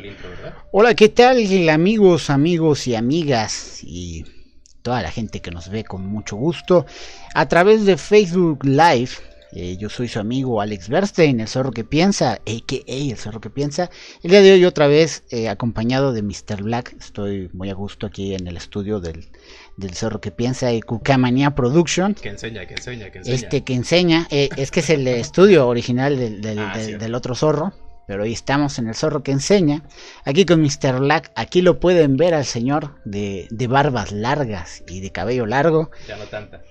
el intro, ¿verdad? Hola, ¿qué tal, amigos y amigas y toda la gente que nos ve con mucho gusto a través de Facebook Live? Yo soy su amigo Alex Bernstein, el zorro que piensa, a.k.a. el zorro que piensa. El día de hoy otra vez acompañado de Mr. Black. Estoy muy a gusto aquí en el estudio del zorro que piensa y Cucamanía Production. Que enseña. Que enseña, es que es el estudio original del otro zorro. Pero hoy estamos en el zorro que enseña, aquí con Mr. Black. Aquí lo pueden ver al señor de barbas largas y de cabello largo. Ya no tanta.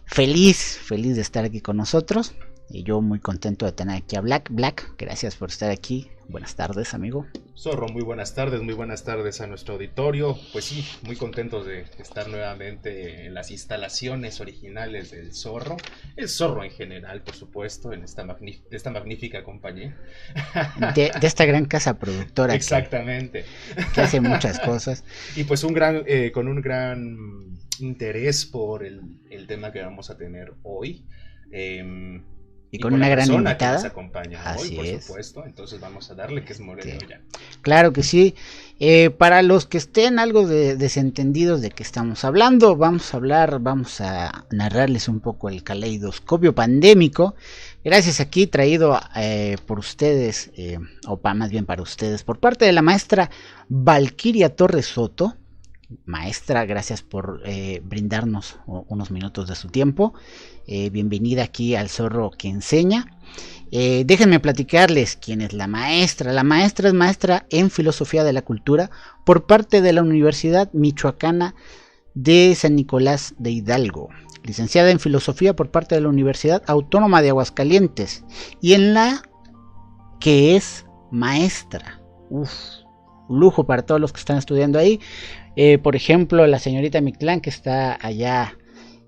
Feliz de estar aquí con nosotros. Y yo muy contento de tener aquí a Black. Black, gracias por estar aquí. Buenas tardes, amigo. Zorro, muy buenas tardes a nuestro auditorio. Pues sí, muy contentos de estar nuevamente en las instalaciones originales del Zorro. El Zorro en general, por supuesto, en esta magnífica compañía. De esta gran casa productora. Exactamente. Que hace muchas cosas. Y pues con un gran interés por el tema que vamos a tener hoy. Y con una gran invitada. Que nos acompaña Así hoy, por es. Supuesto. Entonces vamos a darle, que es Moreno ya. Claro que sí. Para los que estén algo desentendidos de qué estamos hablando, vamos a narrarles un poco el caleidoscopio pandémico. Gracias, aquí traído por ustedes, más bien para ustedes, por parte de la maestra Valquiria Torres Soto. Maestra, gracias por brindarnos unos minutos de su tiempo. Bienvenida aquí al Zorro que enseña. Déjenme platicarles quién es la maestra. La maestra es maestra en Filosofía de la Cultura por parte de la Universidad Michoacana de San Nicolás de Hidalgo. Licenciada en Filosofía por parte de la Universidad Autónoma de Aguascalientes. Y en la que es maestra. Lujo para todos los que están estudiando ahí. Por ejemplo, la señorita Mictlán, que está allá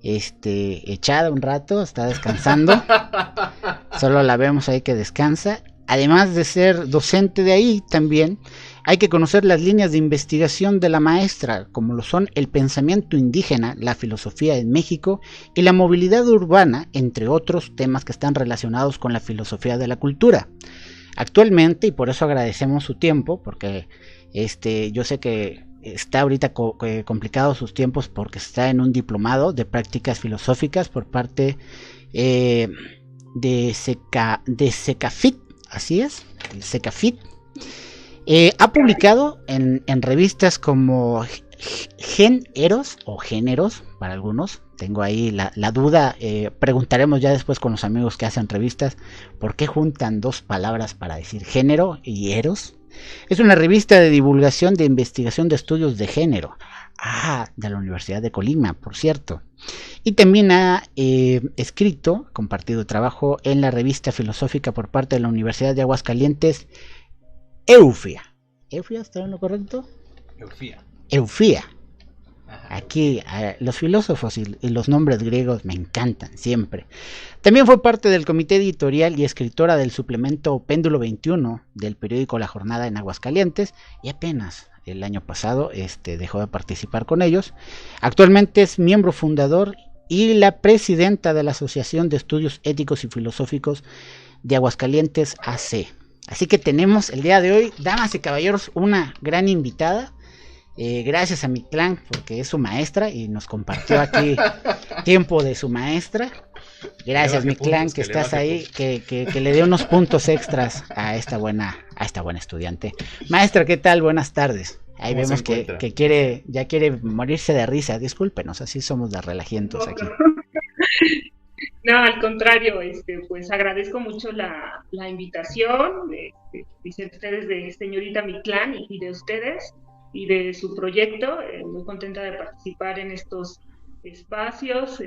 echada un rato, está descansando. Solo la vemos ahí que descansa. Además de ser docente de ahí, también hay que conocer las líneas de investigación de la maestra, como lo son el pensamiento indígena, la filosofía en México y la movilidad urbana, entre otros temas que están relacionados con la filosofía de la cultura. Actualmente, y por eso agradecemos su tiempo, porque yo sé que está ahorita complicado sus tiempos porque está en un diplomado de prácticas filosóficas por parte de Secafit, así es, el Secafit. Ha publicado en revistas como Géneros o Géneros para algunos. Tengo ahí la duda, preguntaremos ya después con los amigos que hacen revistas por qué juntan dos palabras para decir género y eros. Es una revista de divulgación de investigación de estudios de género. De la Universidad de Colima, por cierto. Y también ha compartido trabajo en la revista filosófica por parte de la Universidad de Aguascalientes, Eufía. ¿Eufía está en lo correcto? Eufía. Aquí los filósofos y los nombres griegos me encantan siempre. También fue parte del comité editorial y escritora del suplemento Péndulo 21 del periódico La Jornada en Aguascalientes, y apenas el año pasado dejó de participar con ellos. Actualmente es miembro fundador y la presidenta de la Asociación de Estudios Éticos y Filosóficos de Aguascalientes AC. Así que tenemos el día de hoy, damas y caballeros, una gran invitada. Gracias a Mictlán porque es su maestra y nos compartió aquí tiempo de su maestra. Gracias, Mictlán, que estás ahí, que le dé unos puntos extras a esta buena estudiante. Maestra, ¿qué tal? Buenas tardes. Ahí vemos que ya quiere morirse de risa. Discúlpenos, así somos de relajientos aquí. No, al contrario, pues agradezco mucho la invitación de ustedes, de señorita Mictlán y de ustedes y de su proyecto. Muy contenta de participar en estos espacios,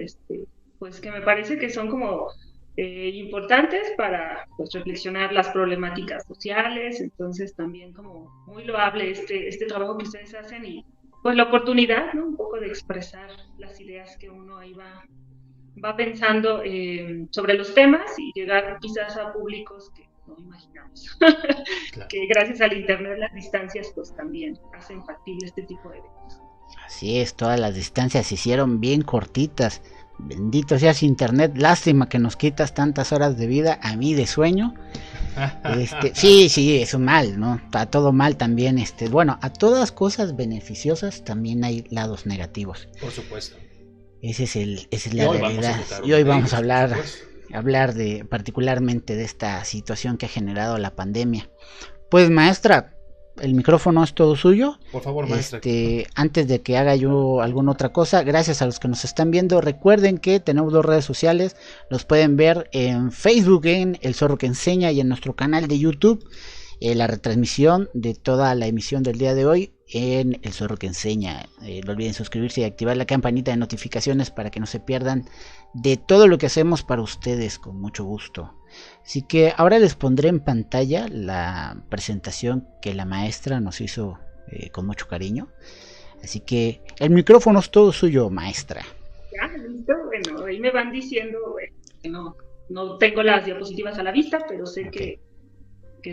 pues que me parece que son como importantes para pues reflexionar las problemáticas sociales. Entonces también como muy loable este trabajo que ustedes hacen y pues la oportunidad, ¿no? Un poco de expresar las ideas que uno ahí va pensando sobre los temas y llegar quizás a públicos que no imaginamos. Claro. Que gracias al internet las distancias pues también hacen factible este tipo de eventos. Así es, todas las distancias se hicieron bien cortitas. Bendito seas internet, lástima que nos quitas tantas horas de vida, a mí de sueño. Sí, es un mal, ¿no? Está todo mal también, bueno, a todas cosas beneficiosas también hay lados negativos. Por supuesto. Esa es la realidad. Y hoy vamos a hablar de particularmente de esta situación que ha generado la pandemia. Pues maestra, el micrófono es todo suyo. Por favor, maestra. Antes de que haga yo alguna otra cosa, gracias a los que nos están viendo. Recuerden que tenemos 2 redes sociales. Nos pueden ver en Facebook, en El Zorro que Enseña, y en nuestro canal de YouTube. La retransmisión de toda la emisión del día de hoy en El Zorro que Enseña. No olviden suscribirse y activar la campanita de notificaciones para que no se pierdan de todo lo que hacemos para ustedes, con mucho gusto. Así que ahora les pondré en pantalla la presentación que la maestra nos hizo con mucho cariño. Así que el micrófono es todo suyo, maestra. Ya, listo. Bueno, ahí me van diciendo que no tengo las diapositivas a la vista, pero sé que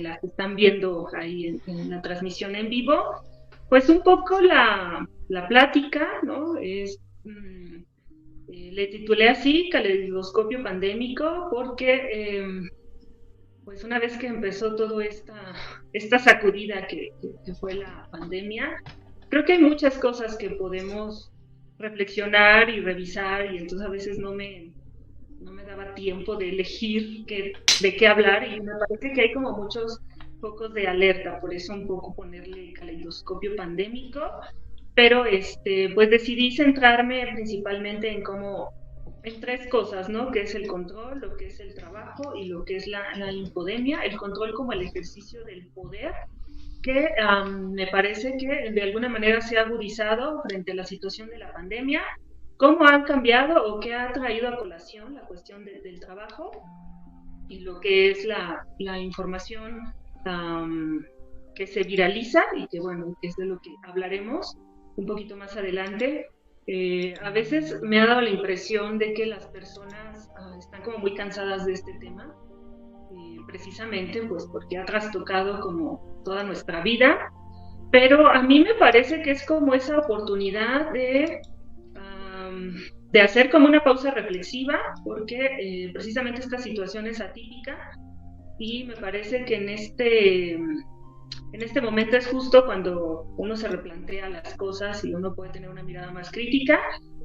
las están viendo ahí en la transmisión en vivo. Pues un poco la plática, ¿no? Le titulé así, Caleidoscopio Pandémico, porque pues una vez que empezó toda esta sacudida que fue la pandemia, creo que hay muchas cosas que podemos reflexionar y revisar, y entonces a veces no me daba tiempo de elegir de qué hablar, y me parece que hay como muchos focos de alerta, por eso un poco ponerle caleidoscopio pandémico, pero pues decidí centrarme principalmente en 3 cosas, ¿no? Que es el control, lo que es el trabajo y lo que es la infodemia. El control como el ejercicio del poder, que me parece que de alguna manera se ha agudizado frente a la situación de la pandemia. ¿Cómo han cambiado o qué ha traído a colación la cuestión del trabajo y lo que es la información que se viraliza y que, bueno, es de lo que hablaremos un poquito más adelante? A veces me ha dado la impresión de que las personas están como muy cansadas de este tema, precisamente pues porque ha trastocado como toda nuestra vida, pero a mí me parece que es como esa oportunidad de hacer como una pausa reflexiva, porque precisamente esta situación es atípica y me parece que en este momento es justo cuando uno se replantea las cosas y uno puede tener una mirada más crítica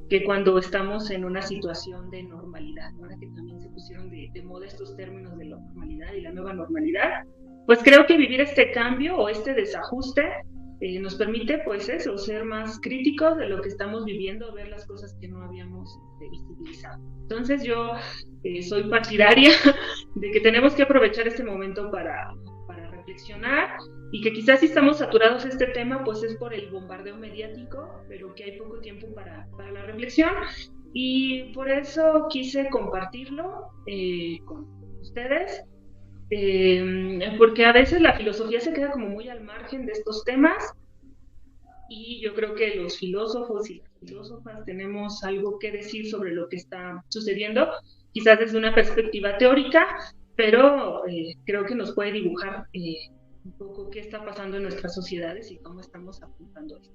que cuando estamos en una situación de normalidad. Ahora que también se pusieron de moda estos términos de la normalidad y la nueva normalidad, pues creo que vivir este cambio o este desajuste nos permite, pues eso, ser más críticos de lo que estamos viviendo, ver las cosas que no habíamos visibilizado. Entonces yo soy partidaria de que tenemos que aprovechar este momento para reflexionar, y que quizás si estamos saturados de este tema, pues es por el bombardeo mediático, pero que hay poco tiempo para la reflexión, y por eso quise compartirlo con ustedes, porque a veces la filosofía se queda como muy al margen de estos temas, y yo creo que los filósofos y las filósofas tenemos algo que decir sobre lo que está sucediendo, quizás desde una perspectiva teórica, pero creo que nos puede dibujar un poco qué está pasando en nuestras sociedades y cómo estamos afrontando esto.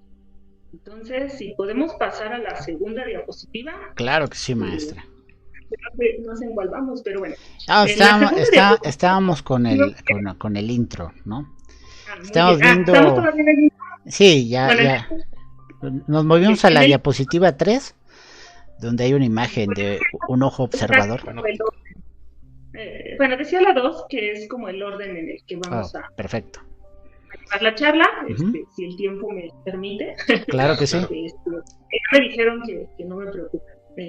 Entonces, si podemos pasar a la segunda diapositiva. Claro que sí, maestra. No sé en cuál vamos, pero bueno. Estábamos con el intro, ¿no? Estamos viendo. ¿Estamos todavía en el intro? Sí, ya. Nos movimos a la diapositiva 3, donde hay una imagen de un ojo observador. Bueno, decía la 2, que es como el orden en el que vamos a llevar la charla, si el tiempo me permite. Claro que sí. Me dijeron que no me preocupe.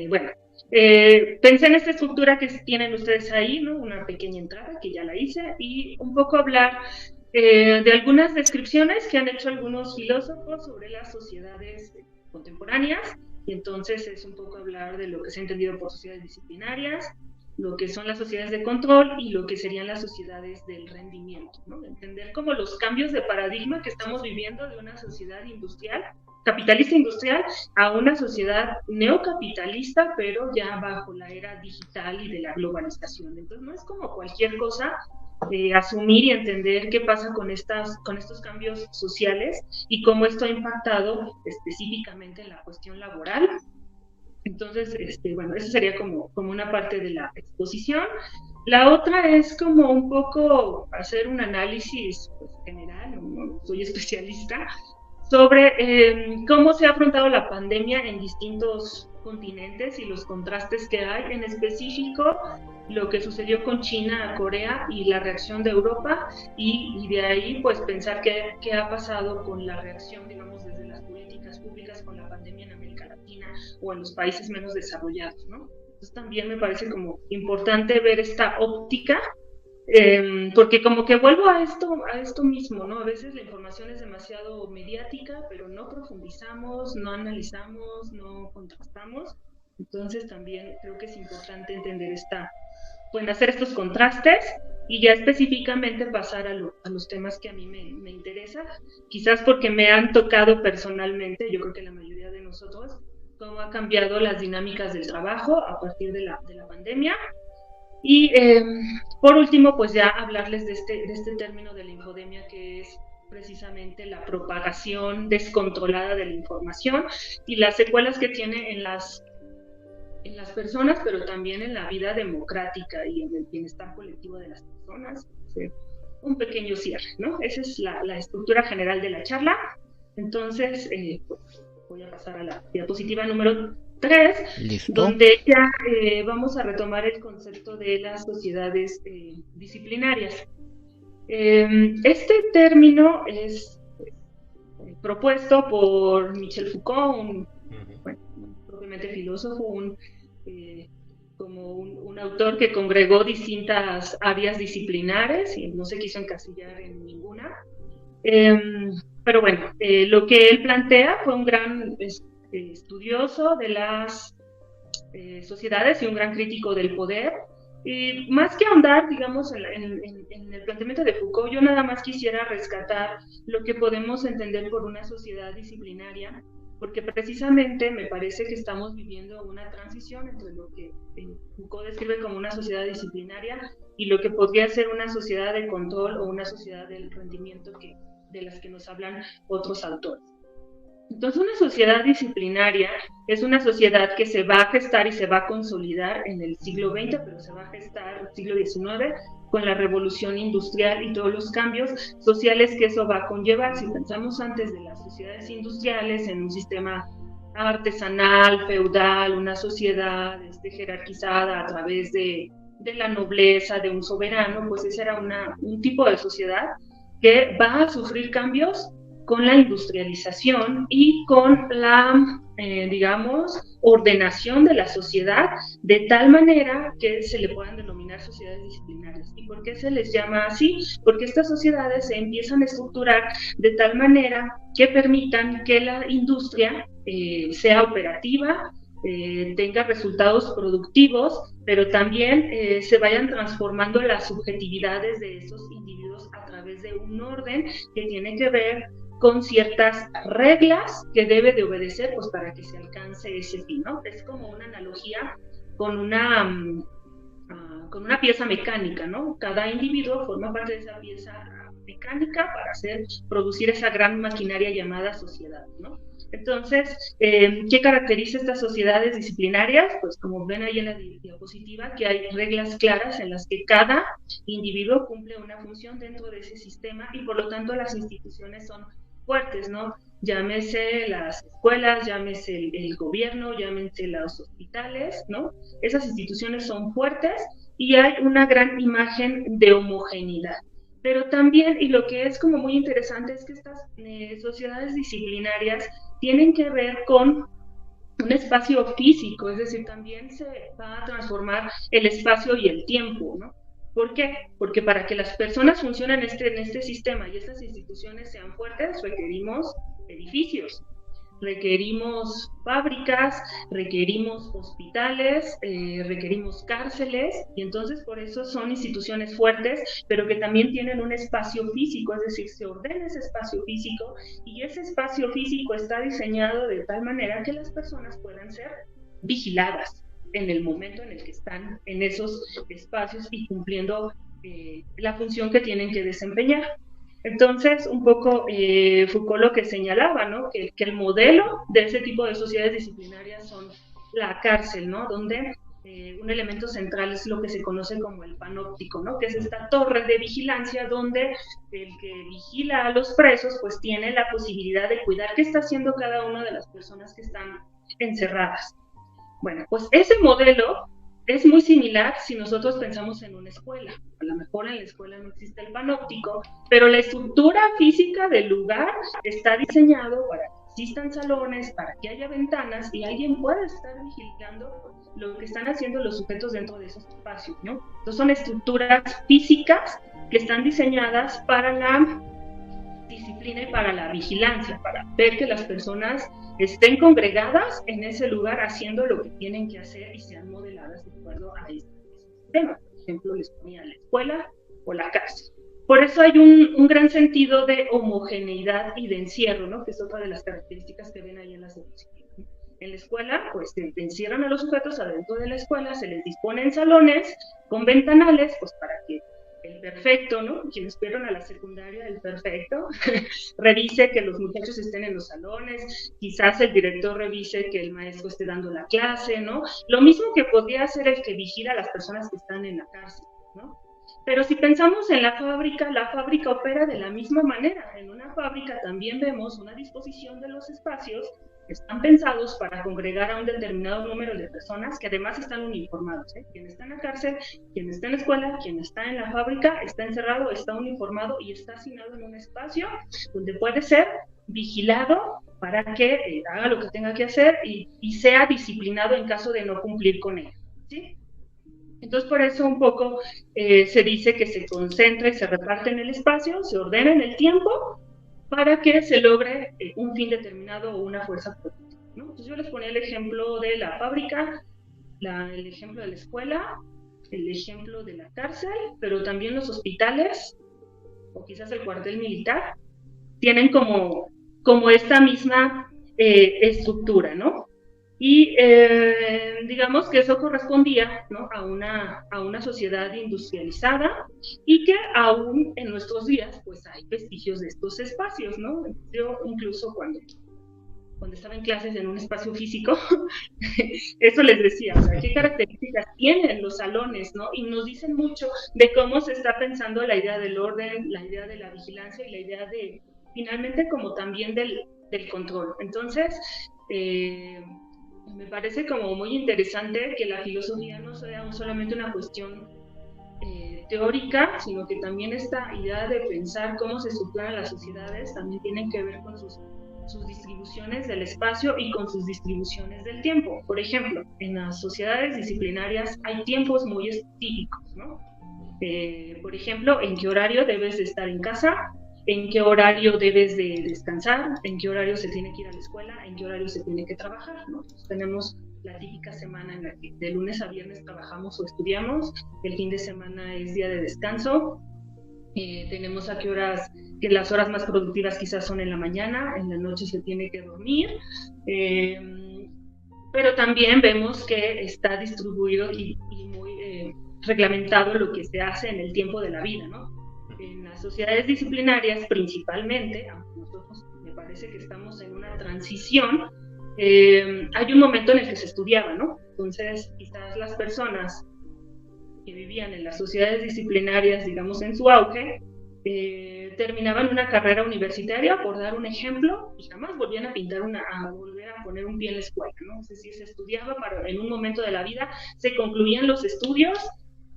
Bueno, pensé en esta estructura que tienen ustedes ahí, ¿no? Una pequeña entrada que ya la hice, y un poco hablar de algunas descripciones que han hecho algunos filósofos sobre las sociedades contemporáneas, y entonces es un poco hablar de lo que se ha entendido por sociedades disciplinarias, lo que son las sociedades de control y lo que serían las sociedades del rendimiento, ¿no? Entender como los cambios de paradigma que estamos viviendo de una sociedad industrial, capitalista industrial, a una sociedad neocapitalista, pero ya bajo la era digital y de la globalización. Entonces no es como cualquier cosa asumir y entender qué pasa con estos cambios sociales y cómo esto ha impactado específicamente en la cuestión laboral. Entonces, bueno, eso sería como una parte de la exposición. La otra es como un poco hacer un análisis pues, general, no soy especialista, sobre cómo se ha afrontado la pandemia en distintos continentes y los contrastes que hay, en específico lo que sucedió con China, Corea y la reacción de Europa y de ahí pues pensar qué ha pasado con la reacción, digamos, desde las políticas públicas con la pandemia en América Latina o en los países menos desarrollados, ¿no? Entonces también me parece como importante ver esta óptica, porque como que vuelvo a esto mismo, ¿no? A veces la información es demasiado mediática, pero no profundizamos, no analizamos, no contrastamos. Entonces también creo que es importante entender pueden hacer estos contrastes y ya específicamente pasar a los temas que a mí me interesan, quizás porque me han tocado personalmente, yo creo que la mayoría de nosotros, cómo ha cambiado las dinámicas del trabajo a partir de la pandemia. Y por último, pues ya hablarles de este término de la infodemia, que es precisamente la propagación descontrolada de la información y las secuelas que tiene en las personas, pero también en la vida democrática y en el bienestar colectivo de las personas. Un pequeño cierre, ¿no? Esa es la estructura general de la charla. Entonces, pues, voy a pasar a la diapositiva número 3, Listo. donde ya vamos a retomar el concepto de las sociedades disciplinarias. Este término es propuesto por Michel Foucault, un propiamente filósofo, como un autor que congregó distintas áreas disciplinares y no se quiso encasillar en ninguna. Pero bueno, lo que él plantea fue un gran estudioso de las sociedades y un gran crítico del poder. Y más que ahondar, digamos, en el planteamiento de Foucault, yo nada más quisiera rescatar lo que podemos entender por una sociedad disciplinaria, porque precisamente me parece que estamos viviendo una transición entre lo que Foucault describe como una sociedad disciplinaria y lo que podría ser una sociedad de control o una sociedad del rendimiento de las que nos hablan otros autores. Entonces, una sociedad disciplinaria es una sociedad que se va a gestar y se va a consolidar en el siglo XX, pero se va a gestar en el siglo XIX con la revolución industrial y todos los cambios sociales que eso va a conllevar. Si pensamos antes de las sociedades industriales en un sistema artesanal, feudal, una sociedad jerarquizada a través de la nobleza, de un soberano, pues ese era un tipo de sociedad que va a sufrir cambios con la industrialización y con la, digamos, ordenación de la sociedad de tal manera que se le puedan denominar sociedades disciplinarias. ¿Y por qué se les llama así? Porque estas sociedades se empiezan a estructurar de tal manera que permitan que la industria sea operativa, tenga resultados productivos, pero también se vayan transformando las subjetividades de esos individuos a través de un orden que tiene que ver con ciertas reglas que debe de obedecer pues para que se alcance ese fin, ¿no? Es como una analogía con una pieza mecánica, ¿no? Cada individuo forma parte de esa pieza mecánica para producir esa gran maquinaria llamada sociedad, ¿no? Entonces, ¿qué caracteriza estas sociedades disciplinarias? Pues como ven ahí en la diapositiva, que hay reglas claras en las que cada individuo cumple una función dentro de ese sistema y por lo tanto las instituciones son fuertes, ¿no? Llámese las escuelas, llámese el gobierno, llámese los hospitales, ¿no? Esas instituciones son fuertes y hay una gran imagen de homogeneidad. Pero también, y lo que es como muy interesante es que estas sociedades disciplinarias tienen que ver con un espacio físico, es decir, también se va a transformar el espacio y el tiempo, ¿no? ¿Por qué? Porque para que las personas funcionen en este sistema y estas instituciones sean fuertes, requerimos edificios, requerimos fábricas, requerimos hospitales, requerimos cárceles, y entonces por eso son instituciones fuertes, pero que también tienen un espacio físico, es decir, se ordena ese espacio físico, y ese espacio físico está diseñado de tal manera que las personas puedan ser vigiladas en el momento en el que están en esos espacios y cumpliendo la función que tienen que desempeñar. Entonces, un poco Foucault lo que señalaba, ¿no? Que el modelo de ese tipo de sociedades disciplinarias son la cárcel, ¿no? Donde un elemento central es lo que se conoce como el panóptico, ¿no? Que es esta torre de vigilancia donde el que vigila a los presos pues tiene la posibilidad de cuidar qué está haciendo cada una de las personas que están encerradas. Bueno, pues ese modelo es muy similar si nosotros pensamos en una escuela. A lo mejor en la escuela no existe el panóptico, pero la estructura física del lugar está diseñado para que existan salones, para que haya ventanas y alguien pueda estar vigilando lo que están haciendo los sujetos dentro de esos espacios, ¿no? Entonces son estructuras físicas que están diseñadas para la disciplina y para la vigilancia, para ver que las personas estén congregadas en ese lugar haciendo lo que tienen que hacer y sean modeladas de acuerdo a este sistema. Por ejemplo, les ponía la escuela o la cárcel. Por eso hay un gran sentido de homogeneidad y de encierro, ¿no? Que es otra de las características que ven ahí en las disciplinas. En la escuela, pues se encierran a los sujetos adentro de la escuela, se les disponen salones con ventanales, pues para que el perfecto, ¿no? Quienes fueron a la secundaria, el perfecto, revise que los muchachos estén en los salones, quizás el director revise que el maestro esté dando la clase, ¿no? Lo mismo que podría hacer el que vigila a las personas que están en la cárcel, ¿no? Pero si pensamos en la fábrica opera de la misma manera. En una fábrica también vemos una disposición de los espacios que están pensados para congregar a un determinado número de personas que además están uniformados, ¿eh? Quien está en la cárcel, quien está en la escuela, quien está en la fábrica, está encerrado, está uniformado y está asignado en un espacio donde puede ser vigilado para que haga lo que tenga que hacer y sea disciplinado en caso de no cumplir con ello, ¿sí? Entonces, por eso un poco se dice que se concentra y se reparte en el espacio, se ordena en el tiempo, para que se logre un fin determinado o una fuerza productiva, ¿no? Entonces yo les ponía el ejemplo de la fábrica, el ejemplo de la escuela, el ejemplo de la cárcel, pero también los hospitales, o quizás el cuartel militar, tienen como esta misma estructura, ¿no? Y digamos que eso correspondía, ¿no? a una sociedad industrializada y que aún en nuestros días pues hay vestigios de estos espacios, ¿no? Yo incluso cuando estaba en clases en un espacio físico, eso les decía, o sea, qué características tienen los salones, ¿no? Y nos dicen mucho de cómo se está pensando la idea del orden, la idea de la vigilancia y la idea de, finalmente, como también del control. Entonces, me parece como muy interesante que la filosofía no sea solamente una cuestión teórica, sino que también esta idea de pensar cómo se estructuran las sociedades también tiene que ver con sus distribuciones del espacio y con sus distribuciones del tiempo. Por ejemplo, en las sociedades disciplinarias hay tiempos muy específicos, ¿no? Por ejemplo, en qué horario debes de estar en casa, en qué horario debes de descansar, en qué horario se tiene que ir a la escuela, en qué horario se tiene que trabajar, ¿no? Entonces, tenemos la típica semana en la que de lunes a viernes trabajamos o estudiamos, el fin de semana es día de descanso, tenemos a qué horas, que las horas más productivas quizás son en la mañana, en la noche se tiene que dormir, pero también vemos que está distribuido y muy reglamentado lo que se hace en el tiempo de la vida, ¿no? En las sociedades disciplinarias principalmente, aunque nosotros me parece que estamos en una transición, hay un momento en el que se estudiaba, ¿no? Entonces quizás las personas que vivían en las sociedades disciplinarias, digamos en su auge, terminaban una carrera universitaria, por dar un ejemplo, y jamás volvían a volver a poner un pie en la escuela, ¿no? Es decir, se estudiaba en un momento de la vida, se concluían los estudios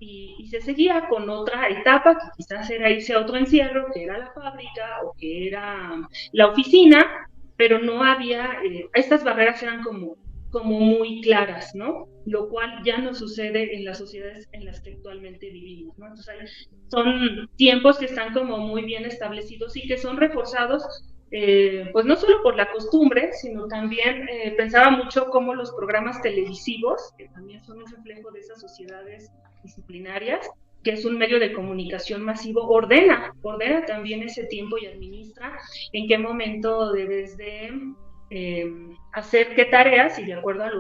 y se seguía con otra etapa que quizás era irse a otro encierro, que era la fábrica o que era la oficina, pero no había, estas barreras eran como muy claras, ¿no? Lo cual ya no sucede en las sociedades en las que actualmente vivimos, ¿no? Entonces son tiempos que están como muy bien establecidos y que son reforzados, pues no solo por la costumbre, sino también pensaba mucho cómo los programas televisivos, que también son un reflejo de esas sociedades disciplinarias, que es un medio de comunicación masivo, ordena también ese tiempo y administra en qué momento debes de hacer qué tareas y de acuerdo a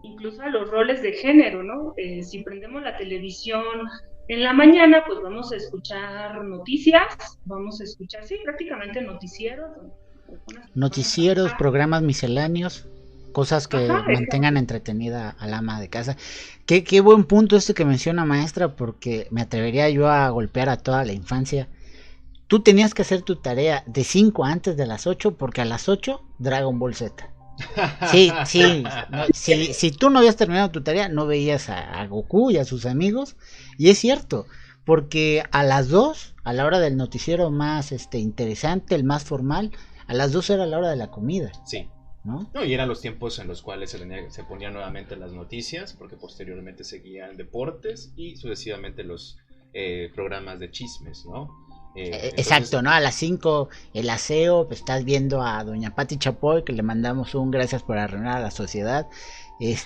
incluso a los roles de género, ¿no? Si prendemos la televisión en la mañana, pues vamos a escuchar noticias, vamos a escuchar, sí, prácticamente noticieros. Noticieros, programas misceláneos. cosas que Ajá, mantengan entretenida al ama de casa. Qué buen punto este que menciona, maestra, porque me atrevería yo a golpear a toda la infancia. Tú tenías que hacer tu tarea de 5 antes de las 8, porque a las 8 Dragon Ball Z. Sí, sí, no, si tú no habías terminado tu tarea, no veías a Goku y a sus amigos, y es cierto, porque a las 2, a la hora del noticiero más interesante, el más formal, a las 2 era la hora de la comida, Sí. ¿no? No, y eran los tiempos en los cuales se ponían nuevamente las noticias, porque posteriormente seguían deportes y sucesivamente los programas de chismes, ¿no? Exacto, Entonces, ¿no? A las 5 el aseo, pues, estás viendo a doña Patti Chapoy, que le mandamos un gracias por arruinar a la sociedad. Y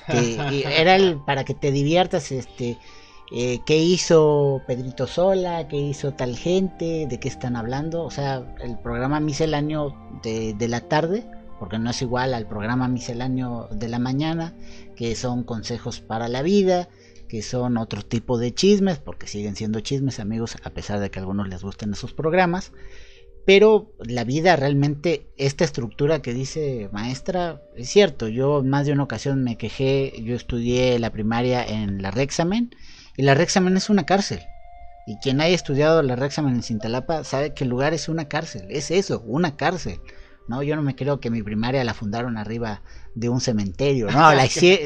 era para que te diviertas, qué hizo Pedrito Sola, qué hizo tal gente, de qué están hablando, o sea, el programa misceláneo de la tarde, porque no es igual al programa misceláneo de la mañana, que son consejos para la vida, que son otro tipo de chismes, porque siguen siendo chismes, amigos, a pesar de que a algunos les gusten esos programas. Pero la vida realmente, esta estructura que dice maestra, es cierto. Yo más de una ocasión me quejé, yo estudié la primaria en la Rexamen, y la Rexamen es una cárcel. Y quien haya estudiado la Rexamen en Cintalapa sabe que el lugar es una cárcel, es eso, una cárcel. No, yo no me creo que mi primaria la fundaron arriba de un cementerio. No,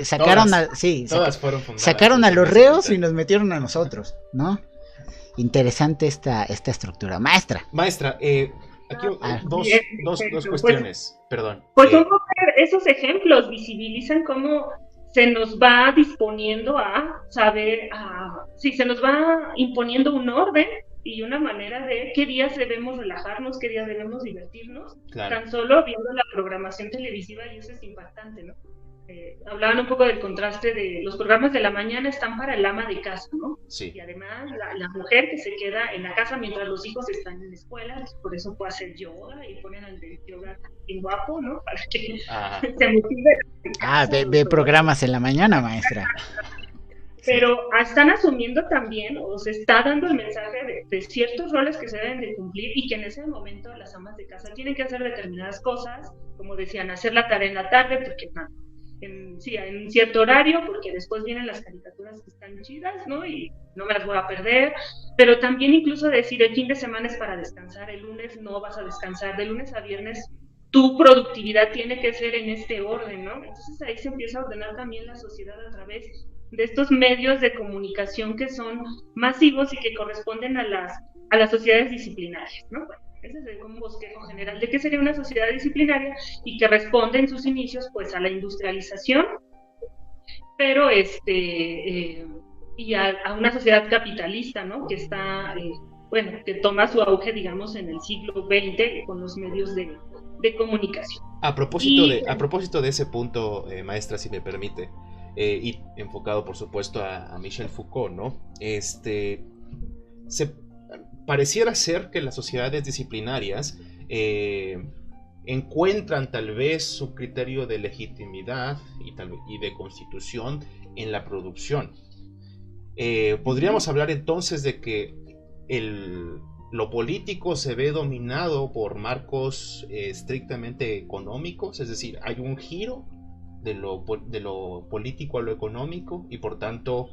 sacaron todas fueron fundadas sacaron a encima los del reos y cementerio. nos metieron a nosotros, ¿no? Interesante esta estructura. Maestra. Maestra, aquí dos, Bien, dos perfecto. cuestiones, perdón. Pues un poco esos ejemplos visibilizan cómo se nos va disponiendo a saber, sí, se nos va imponiendo un orden y una manera de qué días debemos relajarnos, qué días debemos divertirnos, Claro. tan solo viendo la programación televisiva, y eso es impactante, ¿no? Hablaban un poco del contraste de los programas de la mañana están para el ama de casa, ¿no? Sí. Y además la mujer que se queda en la casa mientras los hijos están en la escuela, por eso puede hacer yoga y ponen al de yoga bien guapo, ¿no? Para que se motive. Ve programas en la mañana, maestra. Pero están asumiendo también, o se está dando el mensaje de ciertos roles que se deben de cumplir y que en ese momento las amas de casa tienen que hacer determinadas cosas, como decían, hacer la tarea en la tarde, porque en cierto horario, porque después vienen las caricaturas que están chidas, ¿no? Y no me las voy a perder, pero también incluso decir, el fin de semana es para descansar, el lunes no vas a descansar, de lunes a viernes tu productividad tiene que ser en este orden, ¿no? Entonces ahí se empieza a ordenar también la sociedad a través de estos medios de comunicación que son masivos y que corresponden a las sociedades disciplinarias, ¿no? Bueno, ese es un bosquejo general de qué sería una sociedad disciplinaria y que responde en sus inicios pues a la industrialización, pero y a una sociedad capitalista, ¿no? Que está, que toma su auge, digamos, en el siglo XX con los medios de comunicación. A propósito de ese punto, maestra, si me permite, y enfocado por supuesto a Michel Foucault, ¿no? Pareciera ser que las sociedades disciplinarias encuentran tal vez su criterio de legitimidad y de constitución en la producción. Podríamos hablar entonces de que lo político se ve dominado por marcos estrictamente económicos, es decir, hay un giro de lo político a lo económico y por tanto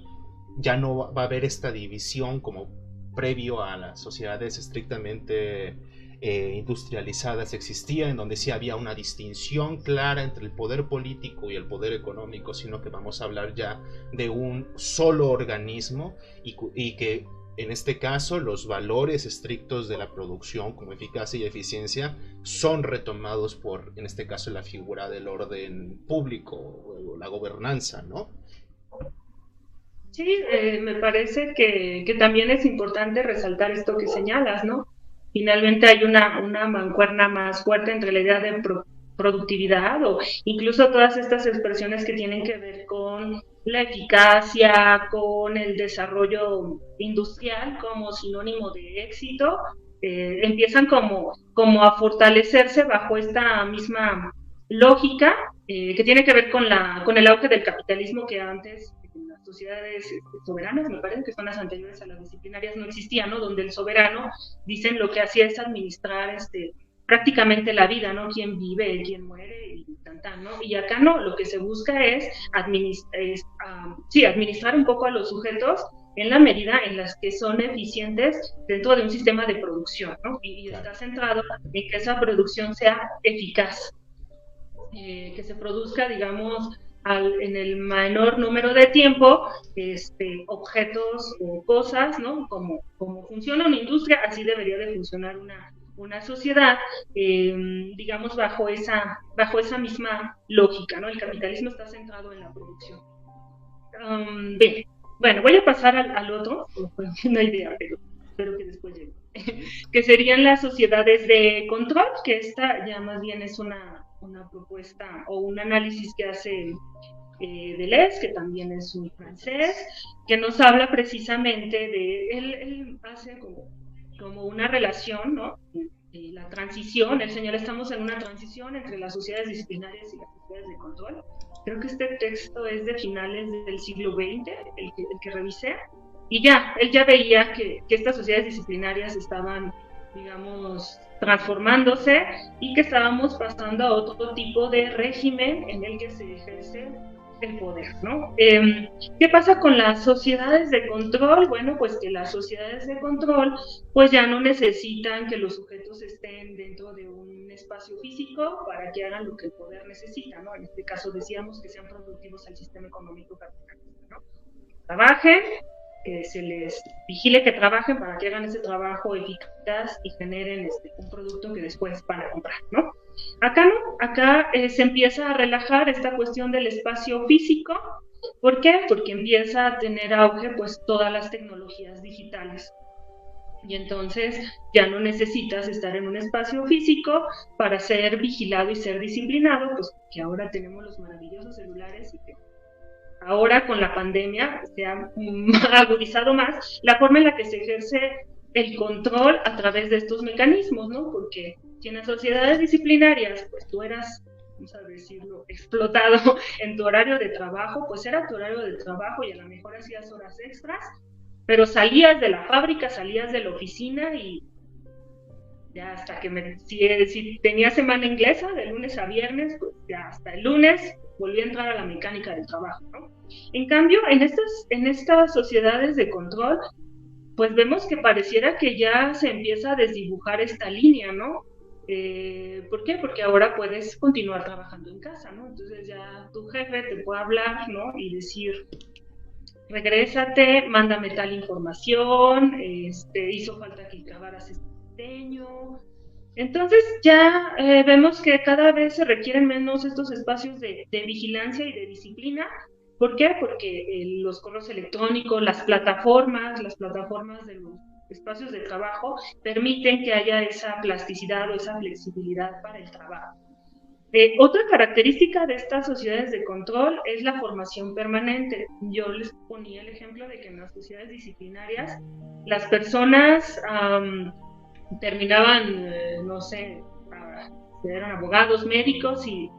ya no va a haber esta división como previo a las sociedades estrictamente industrializadas existía, en donde sí había una distinción clara entre el poder político y el poder económico, sino que vamos a hablar ya de un solo organismo y que en este caso los valores estrictos de la producción como eficacia y eficiencia son retomados por, en este caso, la figura del orden público o la gobernanza, ¿no? Sí, me parece que también es importante resaltar esto que señalas, ¿no? Finalmente hay una mancuerna más fuerte entre la idea de productividad o incluso todas estas expresiones que tienen que ver con la eficacia, con el desarrollo industrial como sinónimo de éxito, empiezan como a fortalecerse bajo esta misma lógica que tiene que ver con el auge del capitalismo que antes en las sociedades soberanas, me parece que son las anteriores a las disciplinarias, no existía, ¿no? Donde el soberano, dicen, lo que hacía es administrar prácticamente la vida, ¿no? Quién vive, quién muere, y tan tan, ¿no? Y acá no, lo que se busca es administrar un poco a los sujetos en la medida en las que son eficientes dentro de un sistema de producción, ¿no? Y está centrado en que esa producción sea eficaz, que se produzca, digamos, en el menor número de tiempo, objetos o cosas, ¿no? Como funciona una industria, así debería de funcionar una sociedad, digamos, bajo esa misma lógica, ¿no? El capitalismo está centrado en la producción. Bien, bueno, voy a pasar al otro, una idea, pero espero que después llegue, que serían las sociedades de control, que esta ya más bien es una propuesta o un análisis que hace Deleuze, que también es un francés, que nos habla precisamente de, él hace como una relación, ¿no? La transición, el señor, estamos en una transición entre las sociedades disciplinarias y las sociedades de control. Creo que este texto es de finales del siglo XX, el que revisé, y él ya veía que estas sociedades disciplinarias estaban, digamos, transformándose y que estábamos pasando a otro tipo de régimen en el que se ejerce el poder, ¿no? ¿Qué pasa con las sociedades de control? Bueno, pues que las sociedades de control pues ya no necesitan que los sujetos estén dentro de un espacio físico para que hagan lo que el poder necesita, ¿no? En este caso decíamos que sean productivos al sistema económico capitalista, ¿no? Trabajen, que se les vigile que trabajen para que hagan ese trabajo eficaz y generen un producto que después van a comprar, ¿no? Acá no, acá se empieza a relajar esta cuestión del espacio físico. ¿Por qué? Porque empieza a tener auge pues todas las tecnologías digitales. Y entonces ya no necesitas estar en un espacio físico para ser vigilado y ser disciplinado, pues que ahora tenemos los maravillosos celulares y que ahora con la pandemia se ha agudizado más la forma en la que se ejerce el control a través de estos mecanismos, ¿no? Porque si en las sociedades disciplinarias, pues tú eras, vamos a decirlo, explotado en tu horario de trabajo, pues era tu horario de trabajo y a lo mejor hacías horas extras, pero salías de la fábrica, salías de la oficina y ya hasta que si tenía semana inglesa de lunes a viernes, pues ya hasta el lunes volví a entrar a la mecánica del trabajo, ¿no? En cambio, en estas sociedades de control, pues vemos que pareciera que ya se empieza a desdibujar esta línea, ¿no? ¿Por qué? Porque ahora puedes continuar trabajando en casa, ¿no? Entonces ya tu jefe te puede hablar, ¿no? Y decir, regrésate, mándame tal información, hizo falta que acabaras este diseño. Entonces ya vemos que cada vez se requieren menos estos espacios de vigilancia y de disciplina. ¿Por qué? Porque los correos electrónicos, las plataformas de los espacios de trabajo permiten que haya esa plasticidad o esa flexibilidad para el trabajo. Otra característica de estas sociedades de control es la formación permanente. Yo les ponía el ejemplo de que en las sociedades disciplinarias las personas terminaban, no sé, eran abogados, médicos y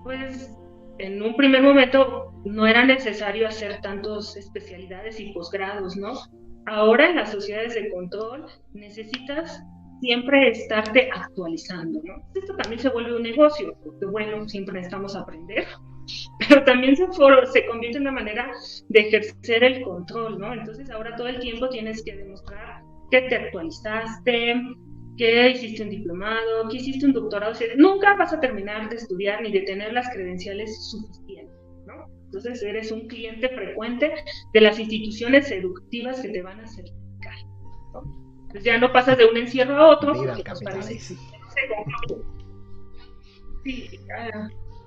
pues en un primer momento no era necesario hacer tantas especialidades y posgrados, ¿no? Ahora en las sociedades de control necesitas siempre estarte actualizando, ¿no? Esto también se vuelve un negocio, porque bueno, siempre necesitamos aprender, pero también se convierte en una manera de ejercer el control, ¿no? Entonces ahora todo el tiempo tienes que demostrar que te actualizaste, que hiciste un diplomado, que hiciste un doctorado, o sea, nunca vas a terminar de estudiar ni de tener las credenciales suficientes, ¿no? Entonces eres un cliente frecuente de las instituciones educativas que te van a certificar, ¿no? Entonces ya no pasas de un encierro a otro. Viva el capitalismo. Sí,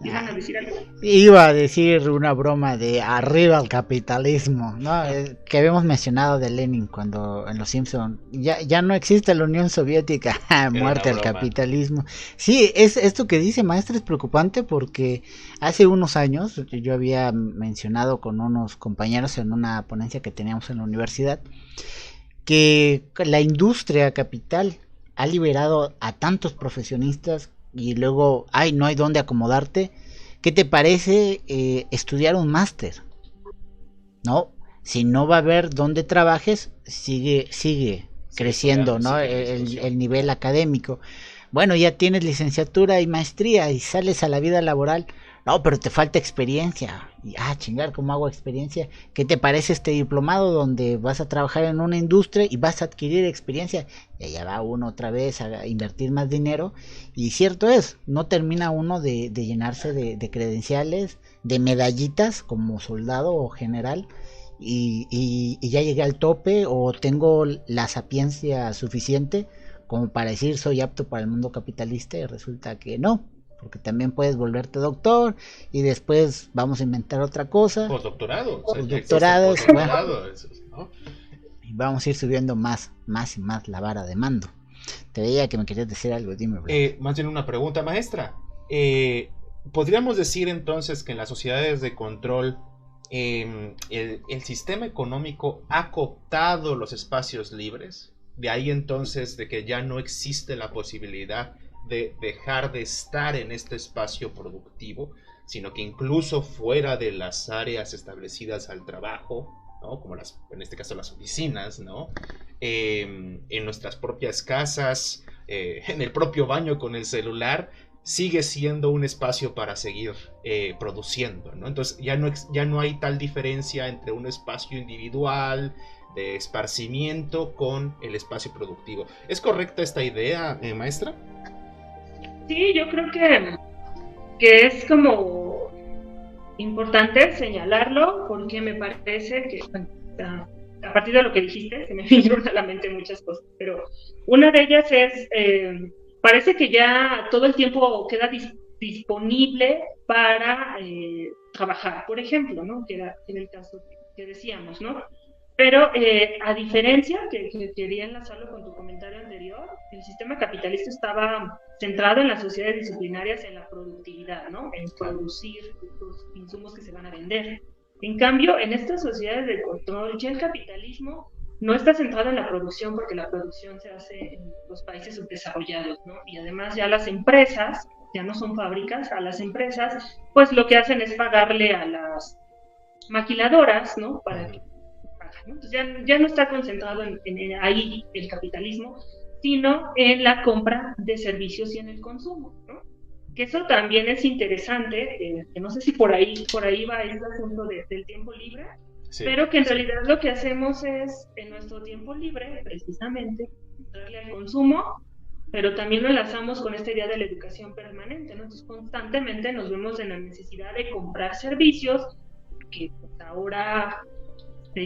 ¿iban a decir algo? Iba a decir una broma de arriba el capitalismo, ¿no? Que habíamos mencionado de Lenin cuando en Los Simpson ya no existe la Unión Soviética, muerte al capitalismo. Sí, esto que dice maestra es preocupante porque hace unos años yo había mencionado con unos compañeros en una ponencia que teníamos en la universidad que la industria capital ha liberado a tantos profesionistas y luego, no hay dónde acomodarte. ¿Qué te parece estudiar un máster? ¿No? Si no va a haber dónde trabajes, sigue creciendo, ¿no? El nivel académico. Bueno, ya tienes licenciatura y maestría y sales a la vida laboral. No, pero te falta experiencia. Y, chingar, ¿cómo hago experiencia? ¿Qué te parece este diplomado donde vas a trabajar en una industria y vas a adquirir experiencia? Y allá va uno otra vez a invertir más dinero. Y cierto es, no termina uno de llenarse de credenciales, de medallitas como soldado o general. Y ya llegué al tope o tengo la sapiencia suficiente como para decir soy apto para el mundo capitalista, y resulta que no, porque también puedes volverte doctor y después vamos a inventar otra cosa. Postdoctorado. Postdoctorados, bueno, ¿no? Y vamos a ir subiendo más y más la vara de mando. Te veía que me querías decir algo, dime. Más bien una pregunta, maestra. ¿Podríamos decir entonces que en las sociedades de control el sistema económico ha cooptado los espacios libres? De ahí entonces de que ya no existe la posibilidad de dejar de estar en este espacio productivo, sino que incluso fuera de las áreas establecidas al trabajo, ¿no? Como en este caso las oficinas, ¿no? En nuestras propias casas, en el propio baño con el celular, sigue siendo un espacio para seguir produciendo, ¿no? Entonces ya no hay tal diferencia entre un espacio individual de esparcimiento con el espacio productivo. ¿Es correcta esta idea, maestra? Sí, yo creo que es como importante señalarlo, porque me parece que a partir de lo que dijiste se me vinieron a la mente muchas cosas, pero una de ellas es parece que ya todo el tiempo queda disponible para trabajar, por ejemplo, ¿no? Que era en el caso que decíamos, ¿no? Pero a diferencia, que quería enlazarlo con tu comentario anterior, el sistema capitalista estaba centrado en las sociedades disciplinarias, en la productividad, ¿no? En producir los insumos que se van a vender. En cambio, en estas sociedades de control, ya el capitalismo no está centrado en la producción, porque la producción se hace en los países subdesarrollados, ¿no? Y además ya las empresas, ya no son fábricas, a las empresas, pues lo que hacen es pagarle a las maquiladoras, ¿no? Para que ¿no? Entonces ya no está concentrado en ahí el capitalismo, sino en la compra de servicios y en el consumo, ¿no? Que eso también es interesante, que no sé si por ahí va el asunto del tiempo libre, sí, pero que en realidad lo que hacemos es, en nuestro tiempo libre, precisamente, darle al consumo, pero también lo enlazamos con esta idea de la educación permanente, ¿no? Entonces constantemente nos vemos en la necesidad de comprar servicios que pues, ahora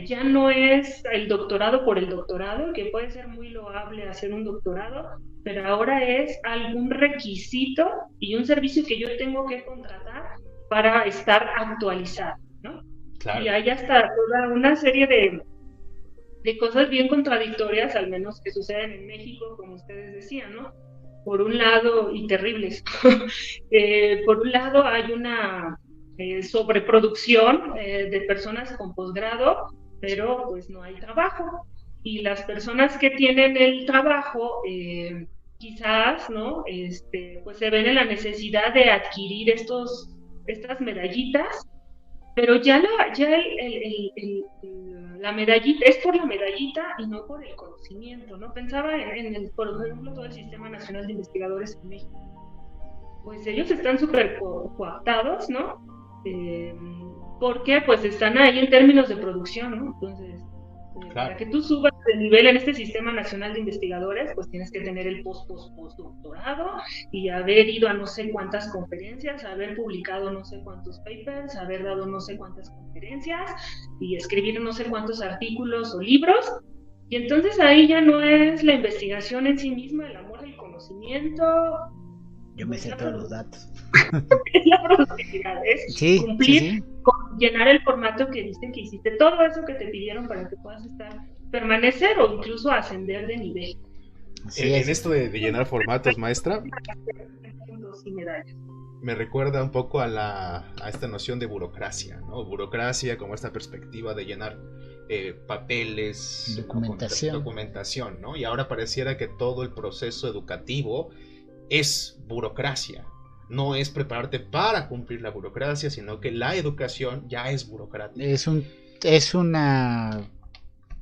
ya no es el doctorado por el doctorado, que puede ser muy loable hacer un doctorado, pero ahora es algún requisito y un servicio que yo tengo que contratar para estar actualizado, ¿no? Claro. Y hay hasta toda una serie de cosas bien contradictorias, al menos que suceden en México, como ustedes decían, ¿no? Por un lado, y terribles, por un lado hay una sobreproducción de personas con posgrado, pero pues no hay trabajo. Y las personas que tienen el trabajo, quizás, ¿no? Pues se ven en la necesidad de adquirir estas medallitas, pero ya la medallita es por la medallita y no por el conocimiento, ¿no? Pensaba por ejemplo, todo el Sistema Nacional de Investigadores en México. Pues ellos están súper coaptados, ¿no? Porque pues están ahí en términos de producción, ¿no? Entonces, claro, para que tú subas de nivel en este Sistema Nacional de Investigadores, pues tienes que tener el postdoctorado y haber ido a no sé cuántas conferencias, haber publicado no sé cuántos papers, haber dado no sé cuántas conferencias y escribir no sé cuántos artículos o libros. Y entonces ahí ya no es la investigación en sí misma, el amor al conocimiento. Yo me sé todos los datos. Es la productividad, es cumplir con llenar el formato que dicen que hiciste, todo eso que te pidieron para que puedas permanecer o incluso ascender de nivel. En esto de llenar formatos, maestra, me recuerda un poco a esta noción de burocracia, ¿no? Burocracia como esta perspectiva de llenar papeles, documentación, ¿no? Y ahora pareciera que todo el proceso educativo es burocracia. No es prepararte para cumplir la burocracia, sino que la educación ya es burocrática. Es una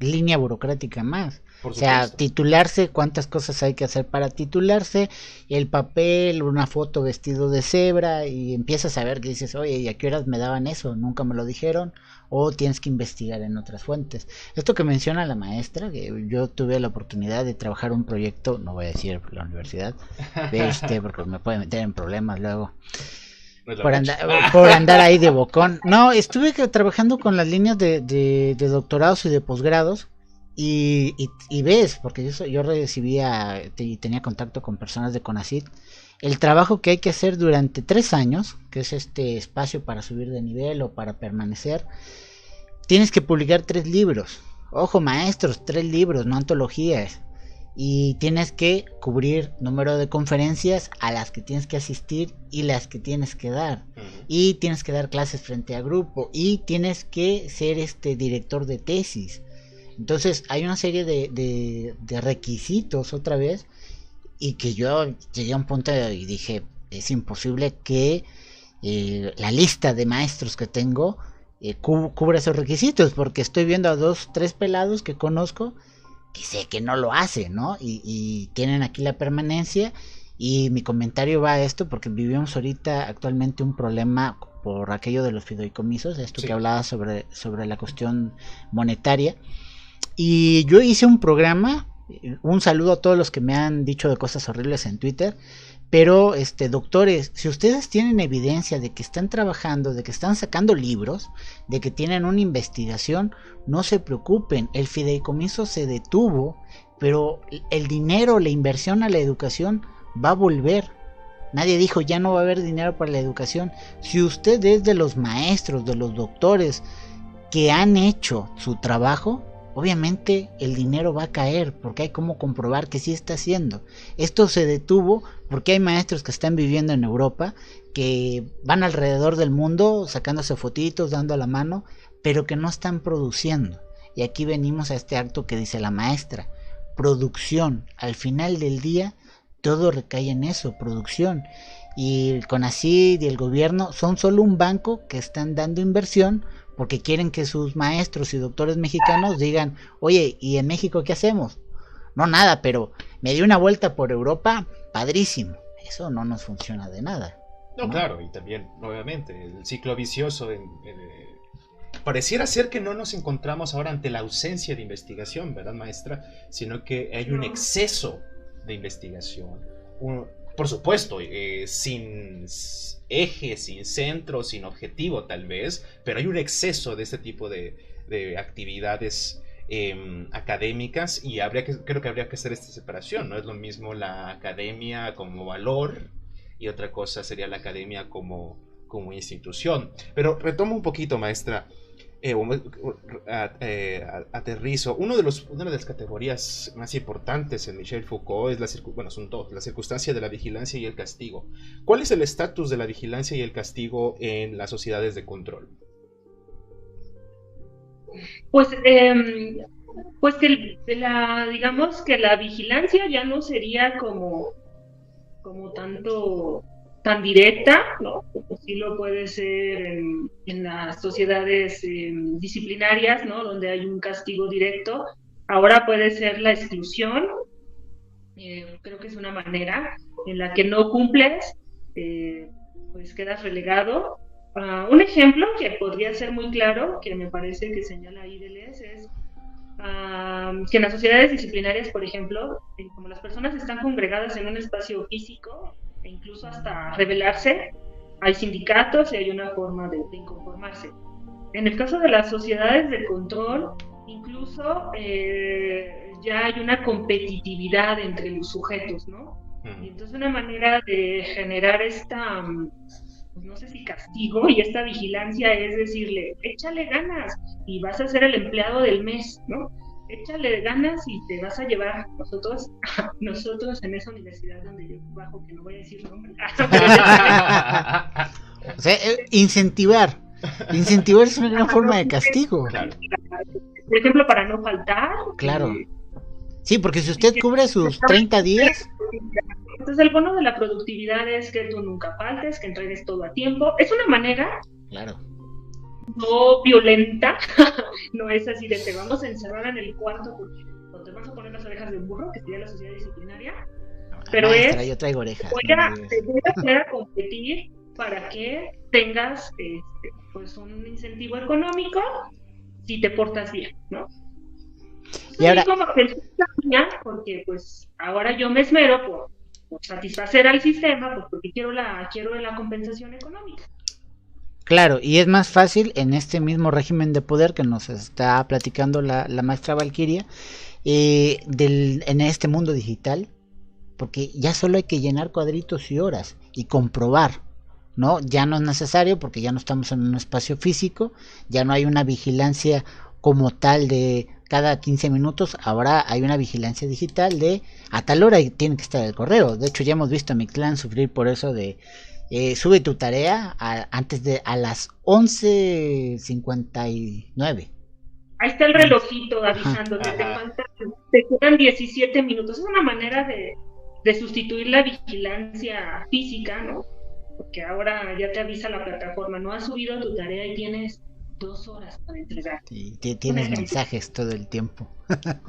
línea burocrática más. Por O sea, supuesto. titularse, cuántas cosas hay que hacer para titularse, el papel, una foto vestido de cebra, y empiezas a ver que dices, oye, ¿y a qué horas me daban eso? Nunca me lo dijeron, o tienes que investigar en otras fuentes. Esto que menciona la maestra, que yo tuve la oportunidad de trabajar un proyecto, no voy a decir la universidad, porque me puede meter en problemas luego. No es la Por, fecha. por andar ahí de bocón. No, estuve trabajando con las líneas de doctorados y de posgrados. Y ves, porque yo recibía y tenía contacto con personas de CONACYT, el trabajo que hay que hacer durante 3 años, que es este espacio para subir de nivel o para permanecer. Tienes que publicar 3 libros. Ojo, maestros, 3 libros, no antologías. Y tienes que cubrir número de conferencias a las que tienes que asistir y las que tienes que dar. Y tienes que dar clases frente a grupo. Y tienes que ser director de tesis. Entonces hay una serie de requisitos otra vez. Y que yo llegué a un punto y dije, es imposible que la lista de maestros que tengo cubra esos requisitos. Porque estoy viendo a 2, 3 pelados que conozco que sé que no lo hacen, ¿no? Y tienen aquí la permanencia. Y mi comentario va a esto porque vivimos ahorita actualmente un problema por aquello de los fideicomisos, esto sí, que hablaba sobre la cuestión monetaria. Y yo hice un programa, un saludo a todos los que me han dicho de cosas horribles en Twitter, pero doctores, si ustedes tienen evidencia de que están trabajando, de que están sacando libros, de que tienen una investigación, no se preocupen, el fideicomiso se detuvo, pero el dinero, la inversión a la educación va a volver. Nadie dijo ya no va a haber dinero para la educación. Si usted es de los maestros, de los doctores que han hecho su trabajo, obviamente el dinero va a caer porque hay como comprobar que sí está haciendo. Esto se detuvo porque hay maestros que están viviendo en Europa, que van alrededor del mundo sacándose fotitos, dando la mano, pero que no están produciendo. Y aquí venimos a este acto que dice la maestra, producción. Al final del día todo recae en eso, producción. Y el CONACYT y el gobierno son solo un banco que están dando inversión porque quieren que sus maestros y doctores mexicanos digan, oye, ¿y en México qué hacemos? No, nada, pero me di una vuelta por Europa, padrísimo. Eso no nos funciona de nada. No, claro, y también, nuevamente, el ciclo vicioso pareciera ser que no nos encontramos ahora ante la ausencia de investigación, ¿verdad, maestra? Sino que hay un exceso de investigación. Por supuesto, sin eje, sin centro, sin objetivo tal vez, pero hay un exceso de este tipo de actividades académicas y creo que habría que hacer esta separación. No es lo mismo la academia como valor y otra cosa sería la academia como institución. Pero retomo un poquito, maestra. Aterrizo. Una de las categorías más importantes en Michel Foucault es son dos, la circunstancia de la vigilancia y el castigo. ¿Cuál es el estatus de la vigilancia y el castigo en las sociedades de control? Pues digamos que la vigilancia ya no sería como tan directa, ¿no? Como sí lo puede ser en las sociedades disciplinarias, ¿no? Donde hay un castigo directo. Ahora puede ser la exclusión. Creo que es una manera en la que no cumples, pues quedas relegado. Un ejemplo que podría ser muy claro, que me parece que señala ahí Deleuze, es que en las sociedades disciplinarias, por ejemplo, como las personas están congregadas en un espacio físico, e incluso hasta rebelarse, hay sindicatos y hay una forma de inconformarse. En el caso de las sociedades de control, incluso ya hay una competitividad entre los sujetos, ¿no? Y entonces una manera de generar esta, pues no sé si castigo y esta vigilancia es decirle, échale ganas y vas a ser el empleado del mes, ¿no? Échale ganas y te vas a llevar nosotros en esa universidad donde yo trabajo, que no voy a decir nombre. O sea, incentivar es una gran forma de castigo. Claro. Por ejemplo, para no faltar. Claro. Sí, porque si usted cubre sus 30 días. Entonces el bono de la productividad es que tú nunca faltes, que entregues todo a tiempo. Es una manera, claro, no violenta, no es así de te vamos a encerrar en el cuarto porque o te vas a poner las orejas de burro, que sería la sociedad disciplinaria, pero maestra, es yo traigo orejas. te voy a poner a competir para que tengas pues un incentivo económico si te portas bien, ¿no? Y ahora, como que cambia porque pues ahora yo me esmero por satisfacer al sistema, pues porque quiero la compensación económica. claro, y es más fácil en este mismo régimen de poder que nos está platicando la maestra Valquiria, en este mundo digital, porque ya solo hay que llenar cuadritos y horas y comprobar, ¿no? Ya no es necesario porque ya no estamos en un espacio físico, ya no hay una vigilancia como tal de cada 15 minutos, ahora hay una vigilancia digital de a tal hora tiene que estar el correo. De hecho, ya hemos visto a mi clan sufrir por eso de sube tu tarea antes de a las 11:59. Ahí está el relojito avisándote, te quedan 17 minutos. Es una manera de sustituir la vigilancia física, ¿no? Porque ahora ya te avisa la plataforma, no has subido tu tarea y tienes 2 horas para entregar. Y tienes mensajes todo el tiempo.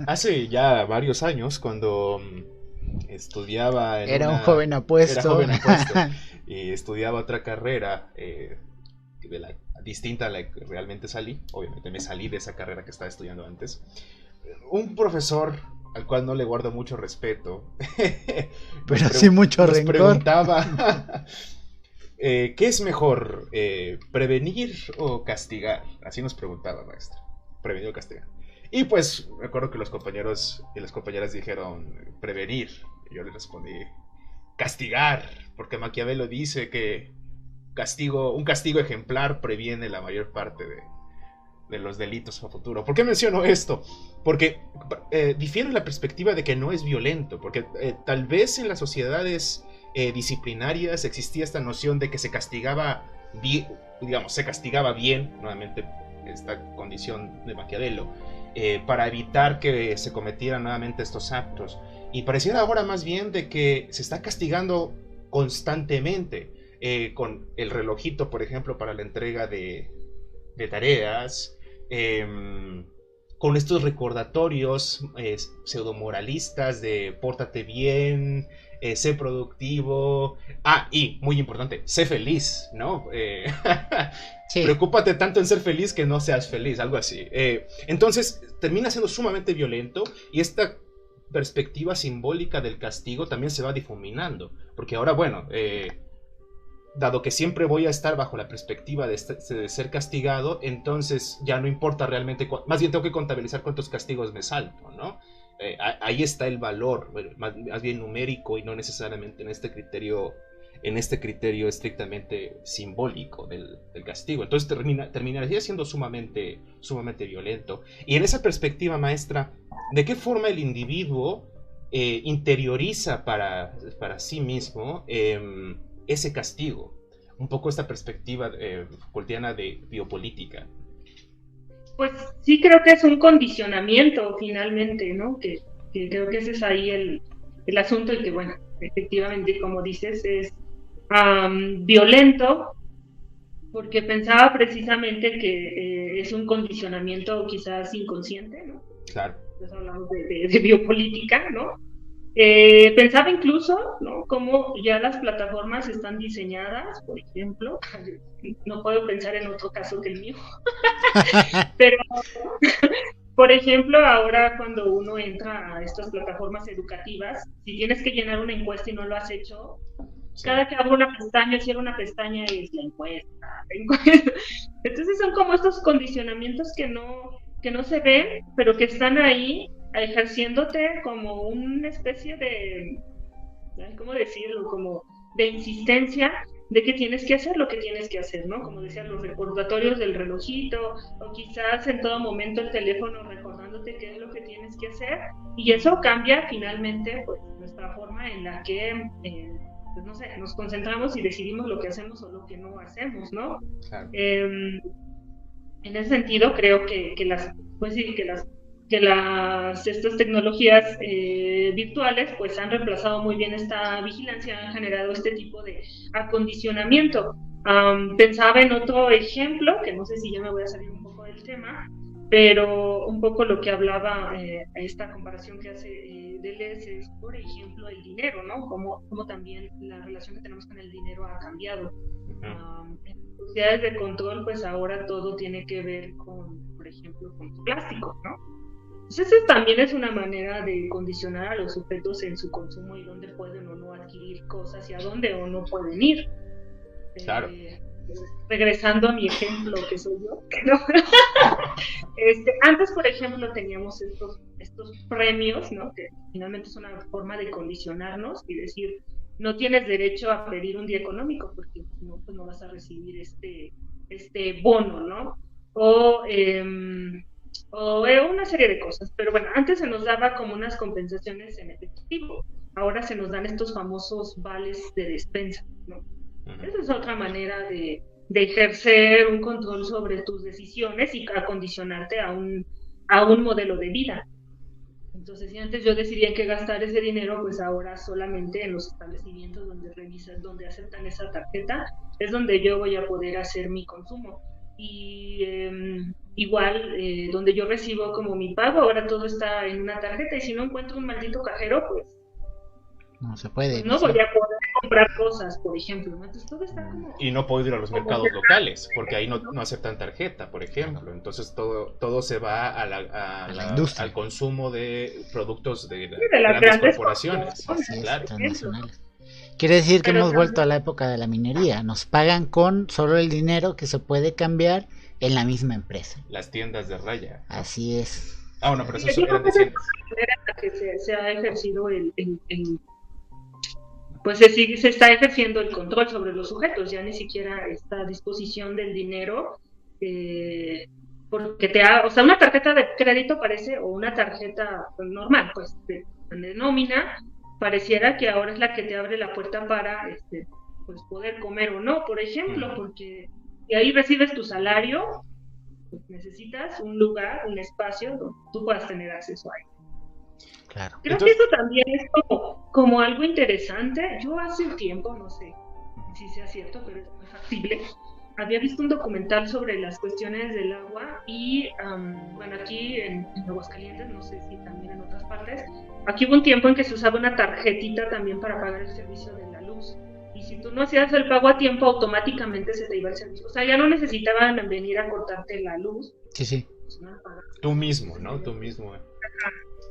Hace ya varios años, cuando estudiaba... Era un joven apuesto. Y estudiaba otra carrera distinta a la que realmente salí. Obviamente me salí de esa carrera que estaba estudiando antes. Un profesor al cual no le guardo mucho respeto, pero sí mucho rencor, preguntaba ¿qué es mejor, prevenir o castigar? Así nos preguntaba, maestra. Prevenir o castigar. Y pues me acuerdo que los compañeros y las compañeras dijeron prevenir. Y yo les respondí castigar, porque Maquiavelo dice que un castigo ejemplar previene la mayor parte de los delitos a futuro. ¿Por qué menciono esto? Porque difiere la perspectiva de que no es violento, porque tal vez en las sociedades disciplinarias existía esta noción de que se castigaba bien, nuevamente esta condición de Maquiavelo, para evitar que se cometieran nuevamente estos actos. Y pareciera ahora más bien de que se está castigando constantemente, con el relojito, por ejemplo, para la entrega de tareas, con estos recordatorios pseudomoralistas de pórtate bien, sé productivo, y muy importante, sé feliz, ¿no? Sí. Preocúpate tanto en ser feliz que no seas feliz, algo así. Entonces termina siendo sumamente violento, y esta perspectiva simbólica del castigo también se va difuminando, porque ahora, bueno, dado que siempre voy a estar bajo la perspectiva de ser castigado, entonces ya no importa realmente, más bien tengo que contabilizar cuántos castigos me salto, ¿no? Ahí está el valor, más bien numérico, y no necesariamente en este criterio estrictamente simbólico del castigo. Entonces terminaría siendo sumamente violento. Y en esa perspectiva, maestra, ¿de qué forma el individuo interioriza para sí mismo ese castigo? Un poco esta perspectiva Foucaultiana de biopolítica. Pues sí, creo que es un condicionamiento finalmente, ¿no? Que creo que ese es ahí el asunto, y que, bueno, efectivamente, como dices, es violento, porque pensaba precisamente que es un condicionamiento quizás inconsciente, ¿no? Claro. Entonces hablamos de biopolítica, ¿no? Pensaba incluso, ¿no?, cómo ya las plataformas están diseñadas, por ejemplo, no puedo pensar en otro caso que el mío, pero, por ejemplo, ahora cuando uno entra a estas plataformas educativas, si tienes que llenar una encuesta y no lo has hecho, sí, cada que abro una pestaña, cierro una pestaña, es la encuesta. Entonces son como estos condicionamientos que no se ven, pero que están ahí ejerciéndote como una especie de, ¿cómo decirlo?, como de insistencia de que tienes que hacer lo que tienes que hacer, ¿no? Como decían, los recordatorios del relojito, o quizás en todo momento el teléfono recordándote qué es lo que tienes que hacer, y eso cambia finalmente, pues, nuestra forma en la que pues no sé, nos concentramos y decidimos lo que hacemos o lo que no hacemos, ¿no? Claro. En ese sentido, creo que estas tecnologías virtuales pues han reemplazado muy bien esta vigilancia, han generado este tipo de acondicionamiento. Pensaba en otro ejemplo, que no sé si ya me voy a salir un poco del tema, pero un poco lo que hablaba, esta comparación que hace Deleuze es, por ejemplo, el dinero, ¿no? Como también la relación que tenemos con el dinero ha cambiado. En sociedades de control, pues ahora todo tiene que ver con, por ejemplo, con los plásticos, ¿no? Entonces, eso también es una manera de condicionar a los sujetos en su consumo y dónde pueden o no adquirir cosas y a dónde o no pueden ir. Claro. Regresando a mi ejemplo, que soy yo, ¿no? Antes, por ejemplo, teníamos estos premios, ¿no? Que finalmente es una forma de condicionarnos y decir, no tienes derecho a pedir un día económico porque no, pues no vas a recibir este bono, ¿no? O una serie de cosas. Pero bueno, antes se nos daba como unas compensaciones en efectivo. Ahora se nos dan estos famosos vales de despensa, ¿no? Esa es otra manera de ejercer un control sobre tus decisiones y acondicionarte a un modelo de vida. Entonces, si antes yo decidía en qué gastar ese dinero, pues ahora solamente en los establecimientos donde revisan, donde aceptan esa tarjeta, es donde yo voy a poder hacer mi consumo. Y igual, donde yo recibo como mi pago, ahora todo está en una tarjeta y si no encuentro un maldito cajero, pues no se puede. no voy a poder comprar cosas, por ejemplo, ¿no? Entonces todo está como... Y no puedo ir a los mercados locales, porque ahí no aceptan tarjeta, por ejemplo. Entonces todo se va a la industria, al consumo de productos de las grandes corporaciones. Así es, claro, transnacionales. Quiere decir que hemos vuelto a la época de la minería. Nos pagan con solo el dinero que se puede cambiar en la misma empresa. Las tiendas de raya. Así es. Bueno, pero eso eran de tiendas. Que se ha ejercido pues se está ejerciendo el control sobre los sujetos, ya ni siquiera está a disposición del dinero, porque o sea, una tarjeta de crédito parece, o una tarjeta normal, pues de nómina, pareciera que ahora es la que te abre la puerta para pues poder comer o no, por ejemplo, porque de ahí recibes tu salario, pues necesitas un lugar, un espacio donde tú puedas tener acceso a él. Claro. Creo que eso también es como algo interesante. Yo hace un tiempo, no sé si sea cierto, pero es muy factible, había visto un documental sobre las cuestiones del agua y, bueno, aquí en Aguascalientes, no sé si también en otras partes, aquí hubo un tiempo en que se usaba una tarjetita también para pagar el servicio de la luz. Y si tú no hacías el pago a tiempo, automáticamente se te iba el servicio. O sea, ya no necesitaban venir a cortarte la luz. Sí, sí. Tú mismo, ¿no? Tú mismo.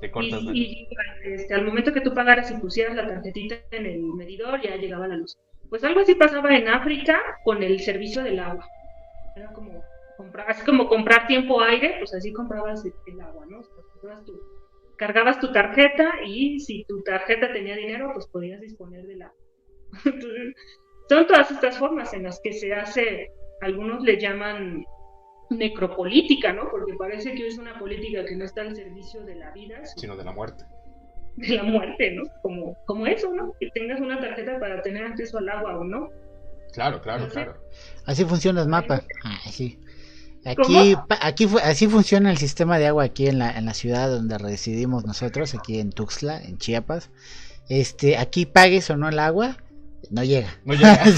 Te cortas y al momento que tú pagaras y pusieras la tarjetita en el medidor, ya llegaba la luz. Pues algo así pasaba en África con el servicio del agua. Era como así como comprar tiempo aire, pues así comprabas el agua, ¿no? O sea, cargabas tu tarjeta y si tu tarjeta tenía dinero, pues podías disponer del agua. Entonces, son todas estas formas en las que se hace, algunos le llaman necropolítica, ¿no? Porque parece que es una política que no está al servicio de la vida, sino de la muerte. De la muerte, ¿no? Como eso, ¿no? Que tengas una tarjeta para tener acceso al agua o no. Claro. Así funciona el mapa. Sí. Aquí así funciona el sistema de agua aquí en la ciudad donde residimos nosotros, aquí en Tuxtla, en Chiapas. Aquí pagues o no el agua, no llega.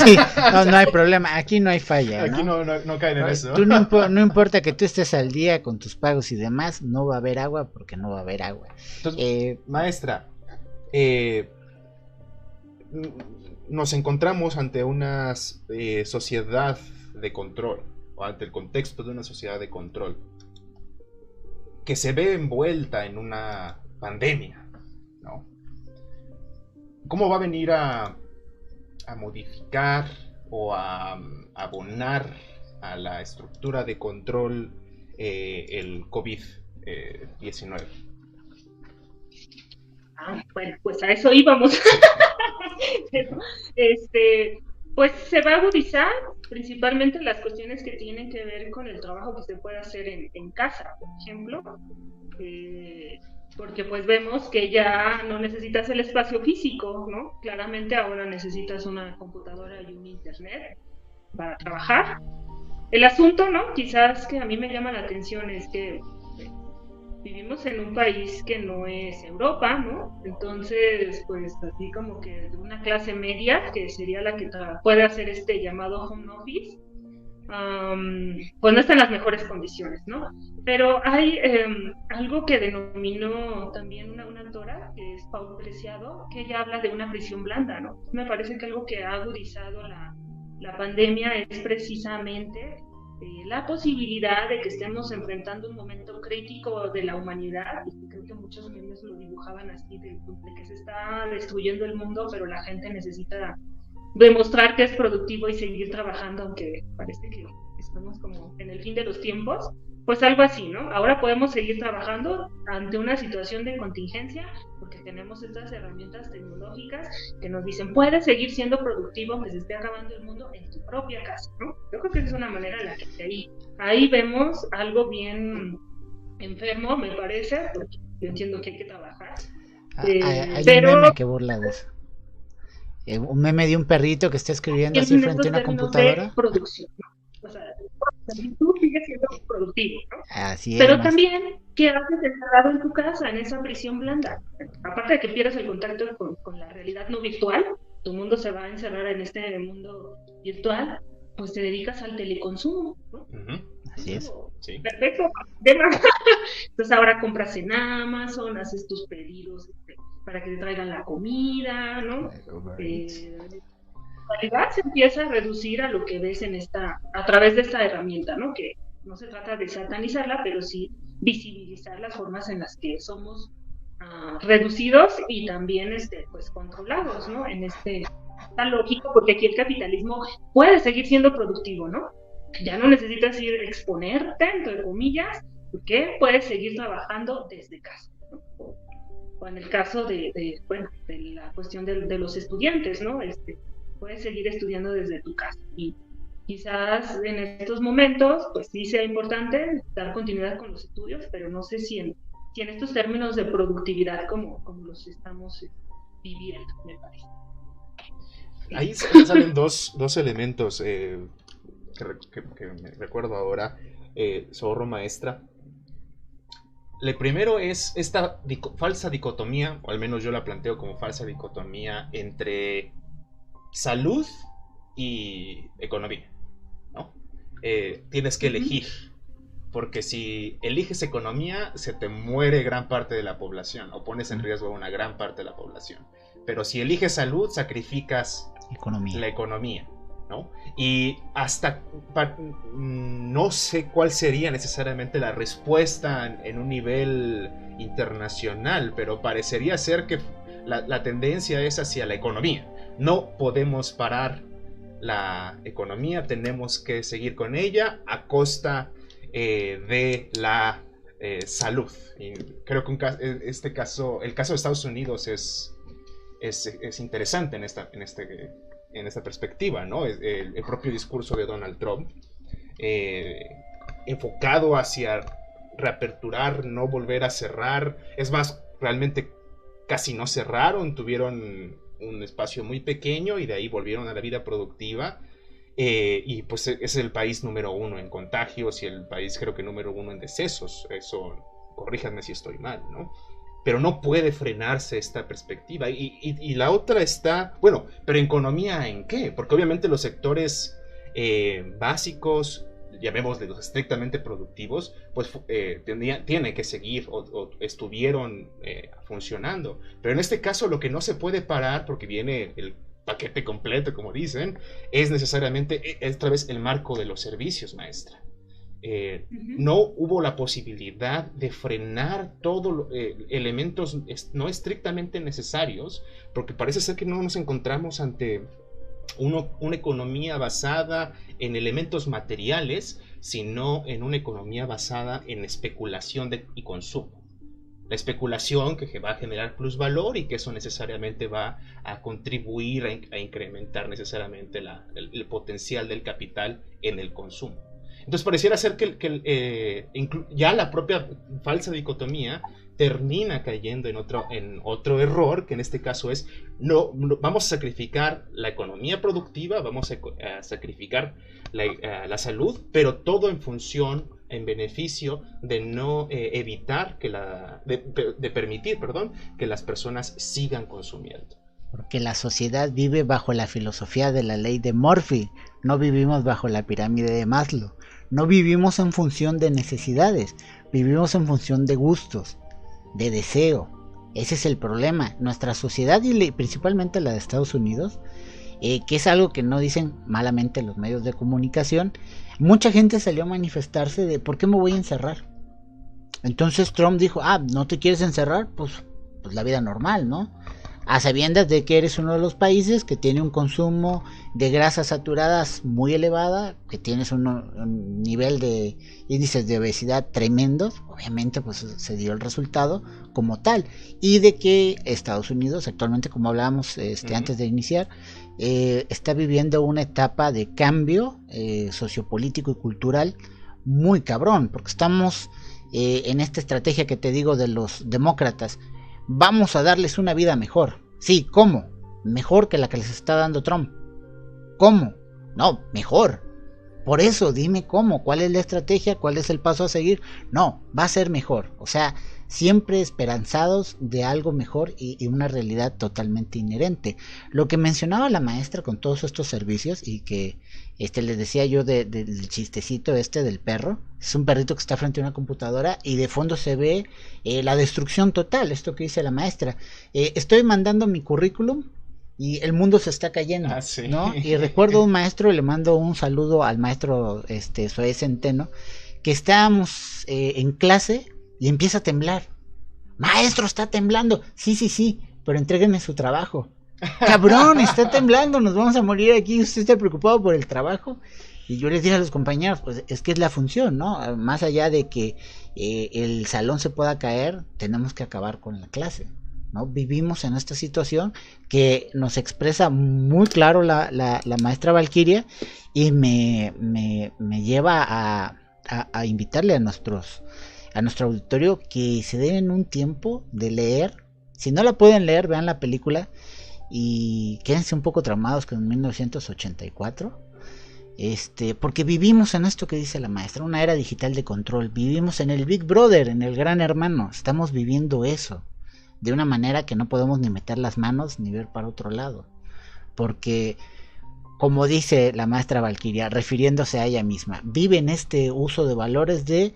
Sí, no hay problema, aquí no hay falla. Aquí no caen en eso. Tú no importa que tú estés al día con tus pagos y demás, no va a haber agua porque no va a haber agua. Entonces, maestra, nos encontramos ante una sociedad de control, o ante el contexto de una sociedad de control, que se ve envuelta en una pandemia, ¿no? ¿Cómo va a venir a modificar o a abonar a la estructura de control el COVID-19? Bueno, pues a eso íbamos. Pues se va a agudizar principalmente las cuestiones que tienen que ver con el trabajo que se puede hacer en casa, por ejemplo, porque pues vemos que ya no necesitas el espacio físico, ¿no? Claramente ahora necesitas una computadora y un internet para trabajar. El asunto, ¿no? Quizás que a mí me llama la atención es que vivimos en un país que no es Europa, ¿no? Entonces, pues así como que de una clase media, que sería la que puede hacer este llamado home office, pues no está en las mejores condiciones, ¿no? Pero hay algo que denominó también una autora, que es Paul Preciado, que ella habla de una prisión blanda, ¿no? Me parece que algo que ha agudizado la pandemia es precisamente la posibilidad de que estemos enfrentando un momento crítico de la humanidad, y creo que muchos memes lo dibujaban así, de que se está destruyendo el mundo, pero la gente necesita demostrar que es productivo y seguir trabajando, aunque parece que estamos como en el fin de los tiempos, pues algo así, ¿no? Ahora podemos seguir trabajando ante una situación de contingencia, porque tenemos estas herramientas tecnológicas que nos dicen, puedes seguir siendo productivo aunque se esté acabando el mundo en tu propia casa, ¿no? Yo creo que esa es una manera en la que ahí vemos algo bien enfermo, me parece, porque yo entiendo que hay que trabajar. Hay un meme que burla de eso. Un meme de un perrito que está escribiendo así frente a una computadora. De producción, ¿no? O sea, tú sigues siendo productivo, ¿no? Así es. Pero también, ¿qué haces encerrado en tu casa, en esa prisión blanda? Aparte de que pierdes el contacto con la realidad no virtual, tu mundo se va a encerrar en este mundo virtual, pues te dedicas al teleconsumo, ¿no? Así es. Sí. Perfecto. Entonces ahora compras en Amazon, haces tus pedidos para que te traigan la comida, ¿no? La calidad se empieza a reducir a lo que ves a través de esta herramienta, ¿no? Que no se trata de satanizarla, pero sí visibilizar las formas en las que somos reducidos y también pues controlados, ¿no? Está lógico, porque aquí el capitalismo puede seguir siendo productivo, ¿no? Ya no necesitas ir a exponerte, entre comillas, porque puedes seguir trabajando desde casa, ¿no? O en el caso de la cuestión de los estudiantes, ¿no? Puedes seguir estudiando desde tu casa. Y quizás en estos momentos, pues sí sea importante dar continuidad con los estudios, pero no sé si en estos términos de productividad como los estamos viviendo, me parece. Ahí salen dos elementos que me recuerdo ahora, Zorro Maestra. El primero es esta falsa dicotomía, o al menos yo la planteo como falsa dicotomía, entre salud y economía, ¿no? Tienes que elegir, porque si eliges economía, se te muere gran parte de la población, o pones en riesgo a una gran parte de la población. Pero si eliges salud, sacrificas la economía, ¿no? Y no sé cuál sería necesariamente la respuesta en un nivel internacional, pero parecería ser que la tendencia es hacia la economía. No podemos parar la economía, tenemos que seguir con ella a costa de la salud. Y creo que el caso de Estados Unidos es interesante en esta perspectiva, ¿no? El propio discurso de Donald Trump, enfocado hacia reaperturar, no volver a cerrar. Es más, realmente casi no cerraron, tuvieron un espacio muy pequeño y de ahí volvieron a la vida productiva. Y pues es el país número 1 en contagios y el país creo que número 1 en decesos. Eso, corríjanme si estoy mal, ¿no? Pero no puede frenarse esta perspectiva. Y la otra está, bueno, pero economía ¿en qué? Porque obviamente los sectores básicos, llamémosle los estrictamente productivos, pues tienen que seguir o estuvieron funcionando. Pero en este caso lo que no se puede parar, porque viene el paquete completo, como dicen, es necesariamente otra vez el marco de los servicios, maestra. No hubo la posibilidad de frenar todos elementos no estrictamente necesarios, porque parece ser que no nos encontramos ante una economía basada en elementos materiales, sino en una economía basada en especulación y consumo. La especulación que va a generar plusvalor y que eso necesariamente va a contribuir a incrementar necesariamente el potencial del capital en el consumo. Entonces pareciera ser que ya la propia falsa dicotomía termina cayendo en otro error, que en este caso es, no vamos a sacrificar la economía productiva, vamos a sacrificar la salud, pero todo en función, en beneficio de no evitar de permitir, perdón, que las personas sigan consumiendo. Porque la sociedad vive bajo la filosofía de la ley de Murphy, no vivimos bajo la pirámide de Maslow, no vivimos en función de necesidades, vivimos en función de gustos, de deseo. Ese es el problema. Nuestra sociedad, y principalmente la de Estados Unidos, que es algo que no dicen malamente los medios de comunicación, mucha gente salió a manifestarse de ¿por qué me voy a encerrar? Entonces Trump dijo, ¿no te quieres encerrar? Pues la vida normal, ¿no? A sabiendas de que eres uno de los países que tiene un consumo de grasas saturadas muy elevada, que tienes un nivel de índices de obesidad tremendos, obviamente pues se dio el resultado como tal, y de que Estados Unidos actualmente, como hablábamos antes de iniciar, está viviendo una etapa de cambio sociopolítico y cultural muy cabrón, porque estamos en esta estrategia que te digo de los demócratas. Vamos a darles una vida mejor. Sí, ¿cómo? Mejor que la que les está dando Trump. ¿Cómo? No, mejor. Por eso, dime cómo, cuál es la estrategia, cuál es el paso a seguir. No, va a ser mejor. O sea, siempre esperanzados de algo mejor y una realidad totalmente inherente. Lo que mencionaba la maestra con todos estos servicios y que les decía yo del chistecito del perro, es un perrito que está frente a una computadora y de fondo se ve la destrucción total, esto que dice la maestra. Estoy mandando mi currículum y el mundo se está cayendo, sí. ¿no? Y recuerdo un maestro, le mando un saludo al maestro Zoé Centeno, que estábamos en clase y empieza a temblar. Maestro, está temblando. Sí, pero entréguenme su trabajo. Cabrón, está temblando, nos vamos a morir aquí, usted está preocupado por el trabajo. Y yo les dije a los compañeros, pues es que es la función, ¿no? Más allá de que el salón se pueda caer, tenemos que acabar con la clase, ¿no? Vivimos en esta situación que nos expresa muy claro la maestra Valquiria y me lleva a invitarle a nuestro auditorio que se den un tiempo de leer. Si no la pueden leer, vean la película y quédense un poco traumados con 1984, porque vivimos en esto que dice la maestra, una era digital de control, vivimos en el Big Brother, en el Gran Hermano, estamos viviendo eso de una manera que no podemos ni meter las manos ni ver para otro lado, porque como dice la maestra Valquiria, refiriéndose a ella misma, vive en este uso de valores de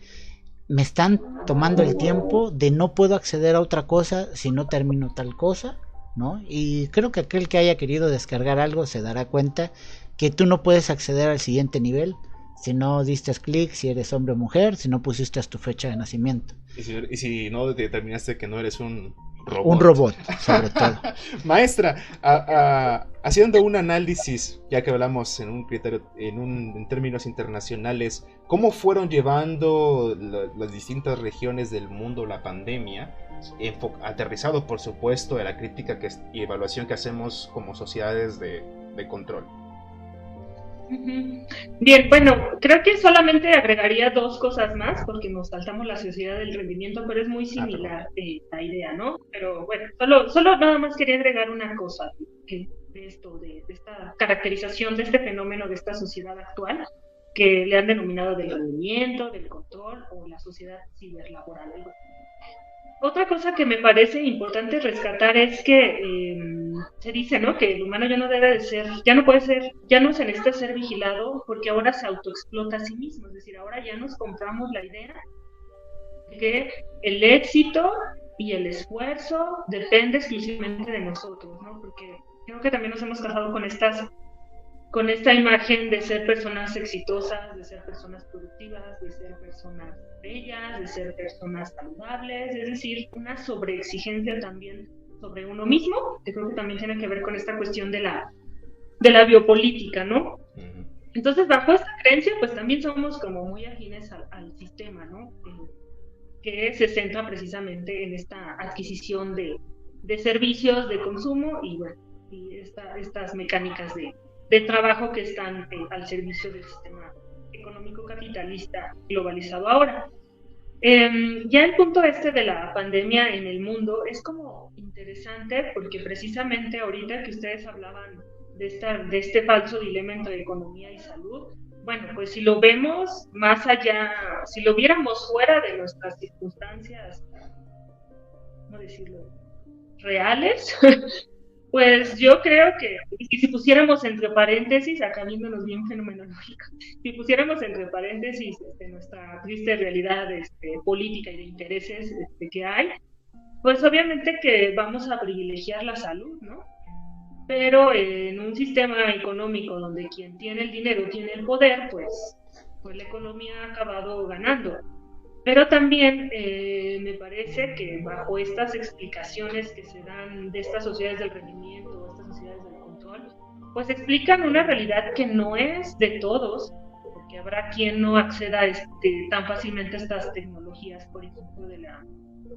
me están tomando el tiempo de no puedo acceder a otra cosa si no termino tal cosa, ¿no? Y creo que aquel que haya querido descargar algo se dará cuenta que tú no puedes acceder al siguiente nivel si no diste clic, si eres hombre o mujer, si no pusiste tu fecha de nacimiento. Y si no determinaste que no eres un robot. Un robot, sobre todo. Maestra, haciendo un análisis, ya que hablamos en un criterio, en términos internacionales, ¿cómo fueron llevando las distintas regiones del mundo la pandemia? Aterrizado, por supuesto, de la crítica y evaluación que hacemos como sociedades de control. Bien, bueno, creo que solamente agregaría dos cosas más, porque nos saltamos la sociedad del rendimiento, pero es muy similar la idea, ¿no? Pero bueno, solo nada más quería agregar una cosa de esta caracterización de este fenómeno de esta sociedad actual, que le han denominado del rendimiento, del control o la sociedad ciberlaboral. Otra cosa que me parece importante rescatar es que se dice, ¿no? Que el humano ya no debe de ser, ya no se necesita ser vigilado porque ahora se autoexplota a sí mismo. Es decir, ahora ya nos compramos la idea de que el éxito y el esfuerzo depende exclusivamente de nosotros, ¿no? Porque creo que también nos hemos casado con esta imagen de ser personas exitosas, de ser personas productivas, de ser personas bellas, de ser personas saludables, es decir, una sobreexigencia también sobre uno mismo, que creo que también tiene que ver con esta cuestión de la biopolítica, ¿no? Entonces, bajo esta creencia, pues también somos como muy afines al sistema, ¿no? Que se centra precisamente en esta adquisición de servicios de consumo y, bueno, y estas mecánicas de trabajo que están al servicio del sistema económico capitalista globalizado ahora. Ya el punto este de la pandemia en el mundo es como interesante porque precisamente ahorita que ustedes hablaban de este falso dilema entre economía y salud, bueno, pues si lo vemos más allá, si lo viéramos fuera de nuestras circunstancias, ¿cómo decirlo?, reales, pues yo creo que si pusiéramos entre paréntesis, acá viéndonos bien fenomenológico, si pusiéramos entre paréntesis nuestra triste realidad política y de intereses que hay, pues obviamente que vamos a privilegiar la salud, ¿no? Pero en un sistema económico donde quien tiene el dinero tiene el poder, pues la economía ha acabado ganando. Pero también me parece que bajo estas explicaciones que se dan de estas sociedades del rendimiento, estas sociedades del control, pues explican una realidad que no es de todos, porque habrá quien no acceda tan fácilmente a estas tecnologías, por ejemplo, de las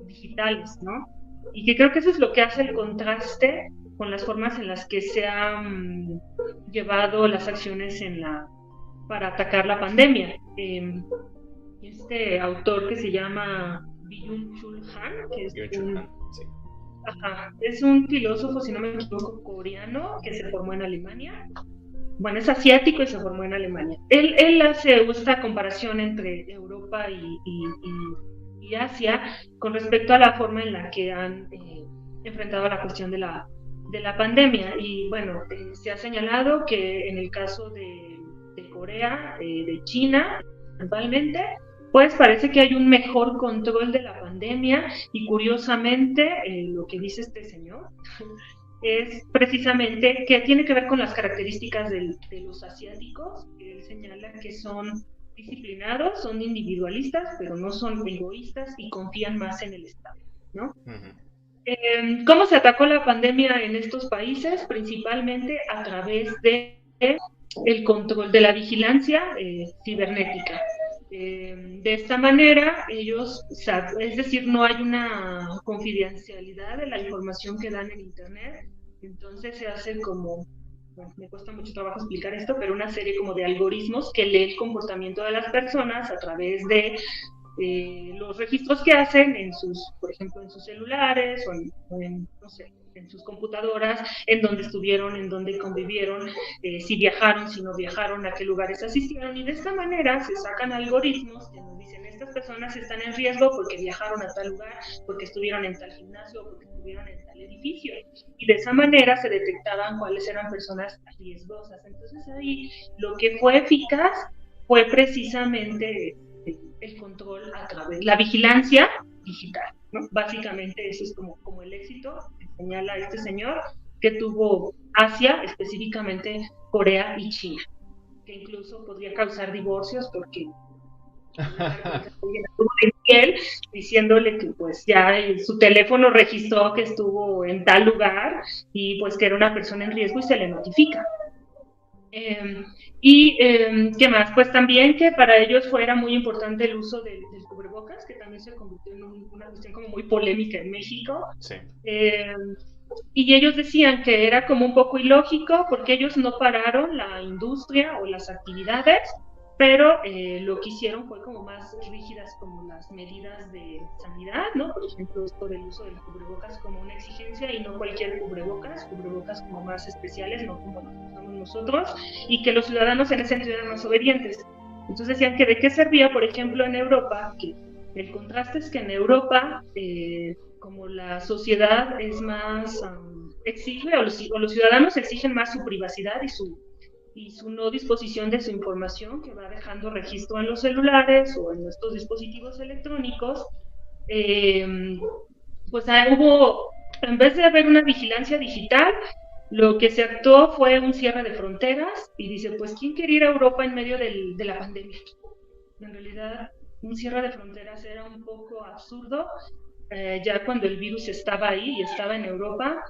digitales, ¿no? Y que creo que eso es lo que hace el contraste con las formas en las que se han llevado las acciones para atacar la pandemia. Este autor que se llama Byung-Chul Han, que es un filósofo, si no me equivoco, coreano, que se formó en Alemania. Bueno, es asiático y se formó en Alemania. Él hace esta comparación entre Europa y Asia con respecto a la forma en la que han enfrentado la cuestión de la pandemia. Y bueno, se ha señalado que en el caso de Corea, de China, principalmente, pues parece que hay un mejor control de la pandemia y curiosamente lo que dice este señor es precisamente que tiene que ver con las características de los asiáticos, que él señala que son disciplinados, son individualistas, pero no son egoístas y confían más en el Estado, ¿no? Uh-huh. ¿Cómo se atacó la pandemia en estos países? Principalmente a través de el control de la vigilancia cibernética. De esta manera, ellos, es decir, no hay una confidencialidad de la información que dan en Internet, entonces se hace como, bueno, me cuesta mucho trabajo explicar esto, pero una serie como de algoritmos que lee el comportamiento de las personas a través de los registros que hacen en sus, por ejemplo, en sus celulares o en no sé, en sus computadoras, en dónde estuvieron, en dónde convivieron, si viajaron, si no viajaron, a qué lugares asistieron, y de esta manera se sacan algoritmos que nos dicen, estas personas están en riesgo porque viajaron a tal lugar, porque estuvieron en tal gimnasio, porque estuvieron en tal edificio, y de esa manera se detectaban cuáles eran personas riesgosas. Entonces ahí lo que fue eficaz fue precisamente el control a través, la vigilancia digital, ¿no? Básicamente eso es como el éxito que señala este señor que tuvo Asia, específicamente Corea y China, que incluso podría causar divorcios porque él diciéndole que pues ya su teléfono registró que estuvo en tal lugar y pues que era una persona en riesgo y se le notifica. ¿Qué más? Pues también que para ellos fuera muy importante el uso del cubrebocas, que también se convirtió en una cuestión como muy polémica en México. Sí. Y ellos decían que era como un poco ilógico porque ellos no pararon la industria o las actividades, pero lo que hicieron fue como más rígidas como las medidas de sanidad, ¿no? Por ejemplo, por el uso del cubrebocas como una exigencia y no cualquier cubrebocas como más especiales, no como los usamos nosotros, y que los ciudadanos en ese sentido eran más obedientes. Entonces decían que de qué servía, por ejemplo, en Europa, que el contraste es que en Europa, como la sociedad es más exige, o los ciudadanos exigen más su privacidad y su no disposición de su información que va dejando registro en los celulares o en estos dispositivos electrónicos, pues en vez de haber una vigilancia digital, lo que se actuó fue un cierre de fronteras y dice, pues ¿quién quiere ir a Europa en medio de la pandemia? En realidad, un cierre de fronteras era un poco absurdo, ya cuando el virus estaba ahí y estaba en Europa,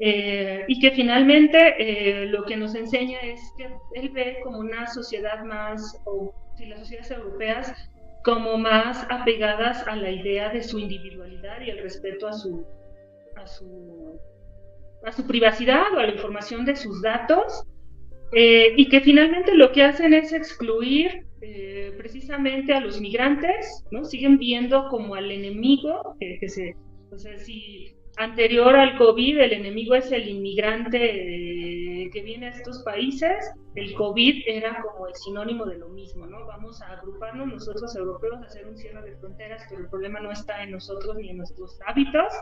y que finalmente lo que nos enseña es que él ve como una sociedad más, o si las sociedades europeas, como más apegadas a la idea de su individualidad y el respeto a su privacidad o a la información de sus datos, y que finalmente lo que hacen es excluir precisamente a los migrantes, ¿no? Siguen viendo como al enemigo, o sea, si anterior al COVID el enemigo es el inmigrante que viene a estos países, el COVID era como el sinónimo de lo mismo, ¿no? Vamos a agruparnos nosotros europeos a hacer un cierre de fronteras, pero el problema no está en nosotros ni en nuestros hábitos,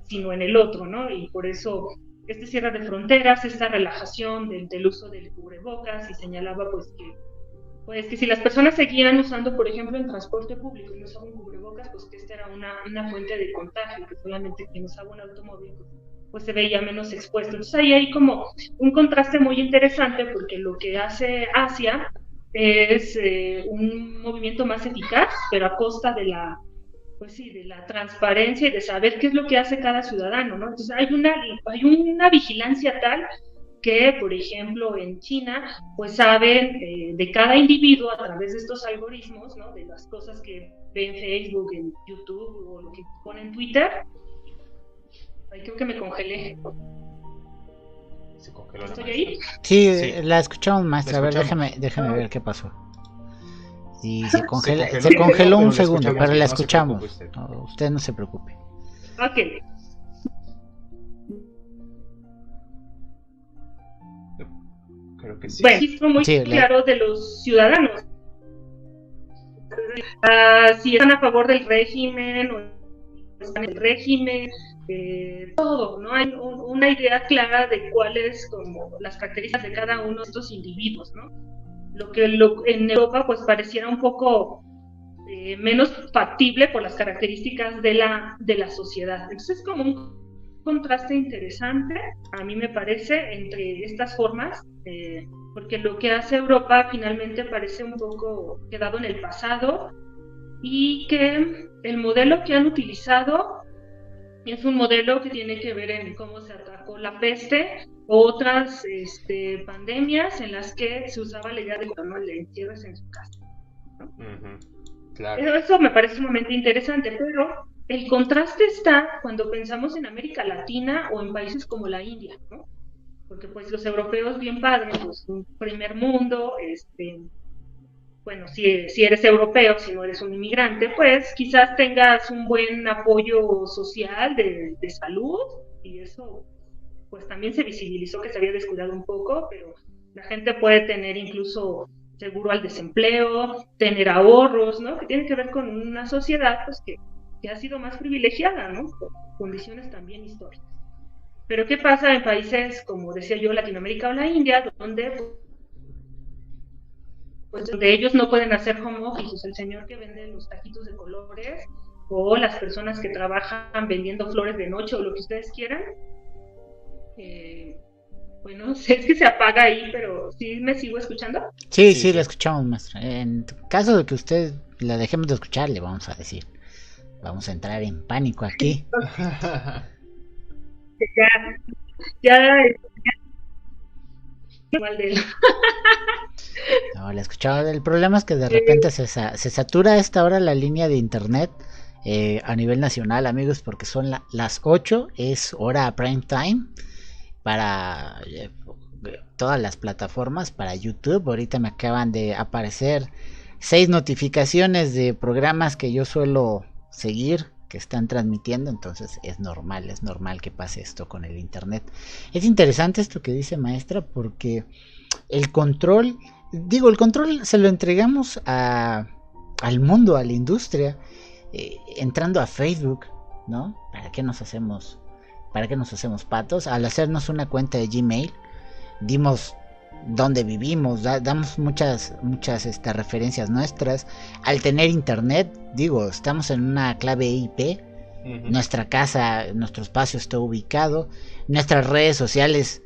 sino en el otro, ¿no? Y por eso este cierre de fronteras, esta relajación del uso del cubrebocas, y señalaba pues que si las personas seguían usando, por ejemplo, en transporte público y no usaban cubrebocas, pues que esta era una fuente de contagio, que solamente quien usaba un automóvil pues se veía menos expuesto. Entonces ahí hay como un contraste muy interesante, porque lo que hace Asia es un movimiento más eficaz, pero a costa de pues sí, de la transparencia y de saber qué es lo que hace cada ciudadano, ¿no? Entonces hay una vigilancia tal que, por ejemplo, en China, pues saben de cada individuo a través de estos algoritmos, ¿no? De las cosas que ve en Facebook, en YouTube o lo que pone en Twitter. Ay, creo que me congelé. Se congeló. ¿Estoy ahí? Sí, Sí, la escuchamos, maestra. la A ver, escuchamos. déjame ver qué pasó. Sí, se congeló pero un la segundo, escuchamos pero bien, la no se escuchamos. preocupe usted. No, usted no se preocupe. Ok. Creo que sí. Bueno, registro muy Sí, claro de los ciudadanos. Si están a favor del régimen o están en el régimen, todo, ¿no? Hay una idea clara de cuáles como las características de cada uno de estos individuos, ¿no? Lo que en Europa pues pareciera un poco menos factible por las características de la sociedad. Entonces es como un contraste interesante, a mí me parece, entre estas formas, porque lo que hace Europa finalmente parece un poco quedado en el pasado, y que el modelo que han utilizado es un modelo que tiene que ver en cómo se atacó la peste o otras pandemias en las que se usaba la idea de que no le encierres en su casa, ¿no? Claro. Eso me parece sumamente interesante, pero el contraste está cuando pensamos en América Latina o en países como la India, ¿no? Porque pues los europeos bien padres, pues un primer mundo, bueno, si eres europeo, si no eres un inmigrante, pues quizás tengas un buen apoyo social de salud, y eso pues también se visibilizó que se había descuidado un poco, pero la gente puede tener incluso seguro al desempleo, tener ahorros, ¿no? Que tiene que ver con una sociedad pues que ha sido más privilegiada, ¿no? Por condiciones también históricas. Pero ¿qué pasa en países como decía yo, Latinoamérica o la India, donde ellos no pueden hacer home office? El señor que vende los taquitos de colores o las personas que trabajan vendiendo flores de noche o lo que ustedes quieran, bueno, sé que se apaga ahí, pero ¿sí me sigo escuchando? Sí, la escuchamos, maestra. En caso de que usted la dejemos de escuchar, le vamos a decir. Vamos a entrar en pánico aquí. ya No, la escuchaba. El problema es que de repente se satura a esta hora la línea de internet a nivel nacional, amigos, porque son las 8, es hora prime time para todas las plataformas, para YouTube. Ahorita me acaban de aparecer 6 notificaciones de programas que yo suelo seguir, que están transmitiendo, entonces es normal que pase esto con el internet. Es interesante esto que dice maestra, porque el control se lo entregamos al mundo, a la industria, entrando a Facebook, ¿no? ¿Para qué nos hacemos patos? Al hacernos una cuenta de Gmail, dimos dónde vivimos, damos muchas referencias nuestras. Al tener internet, estamos en una clave IP, nuestra casa, nuestro espacio está ubicado, nuestras redes sociales,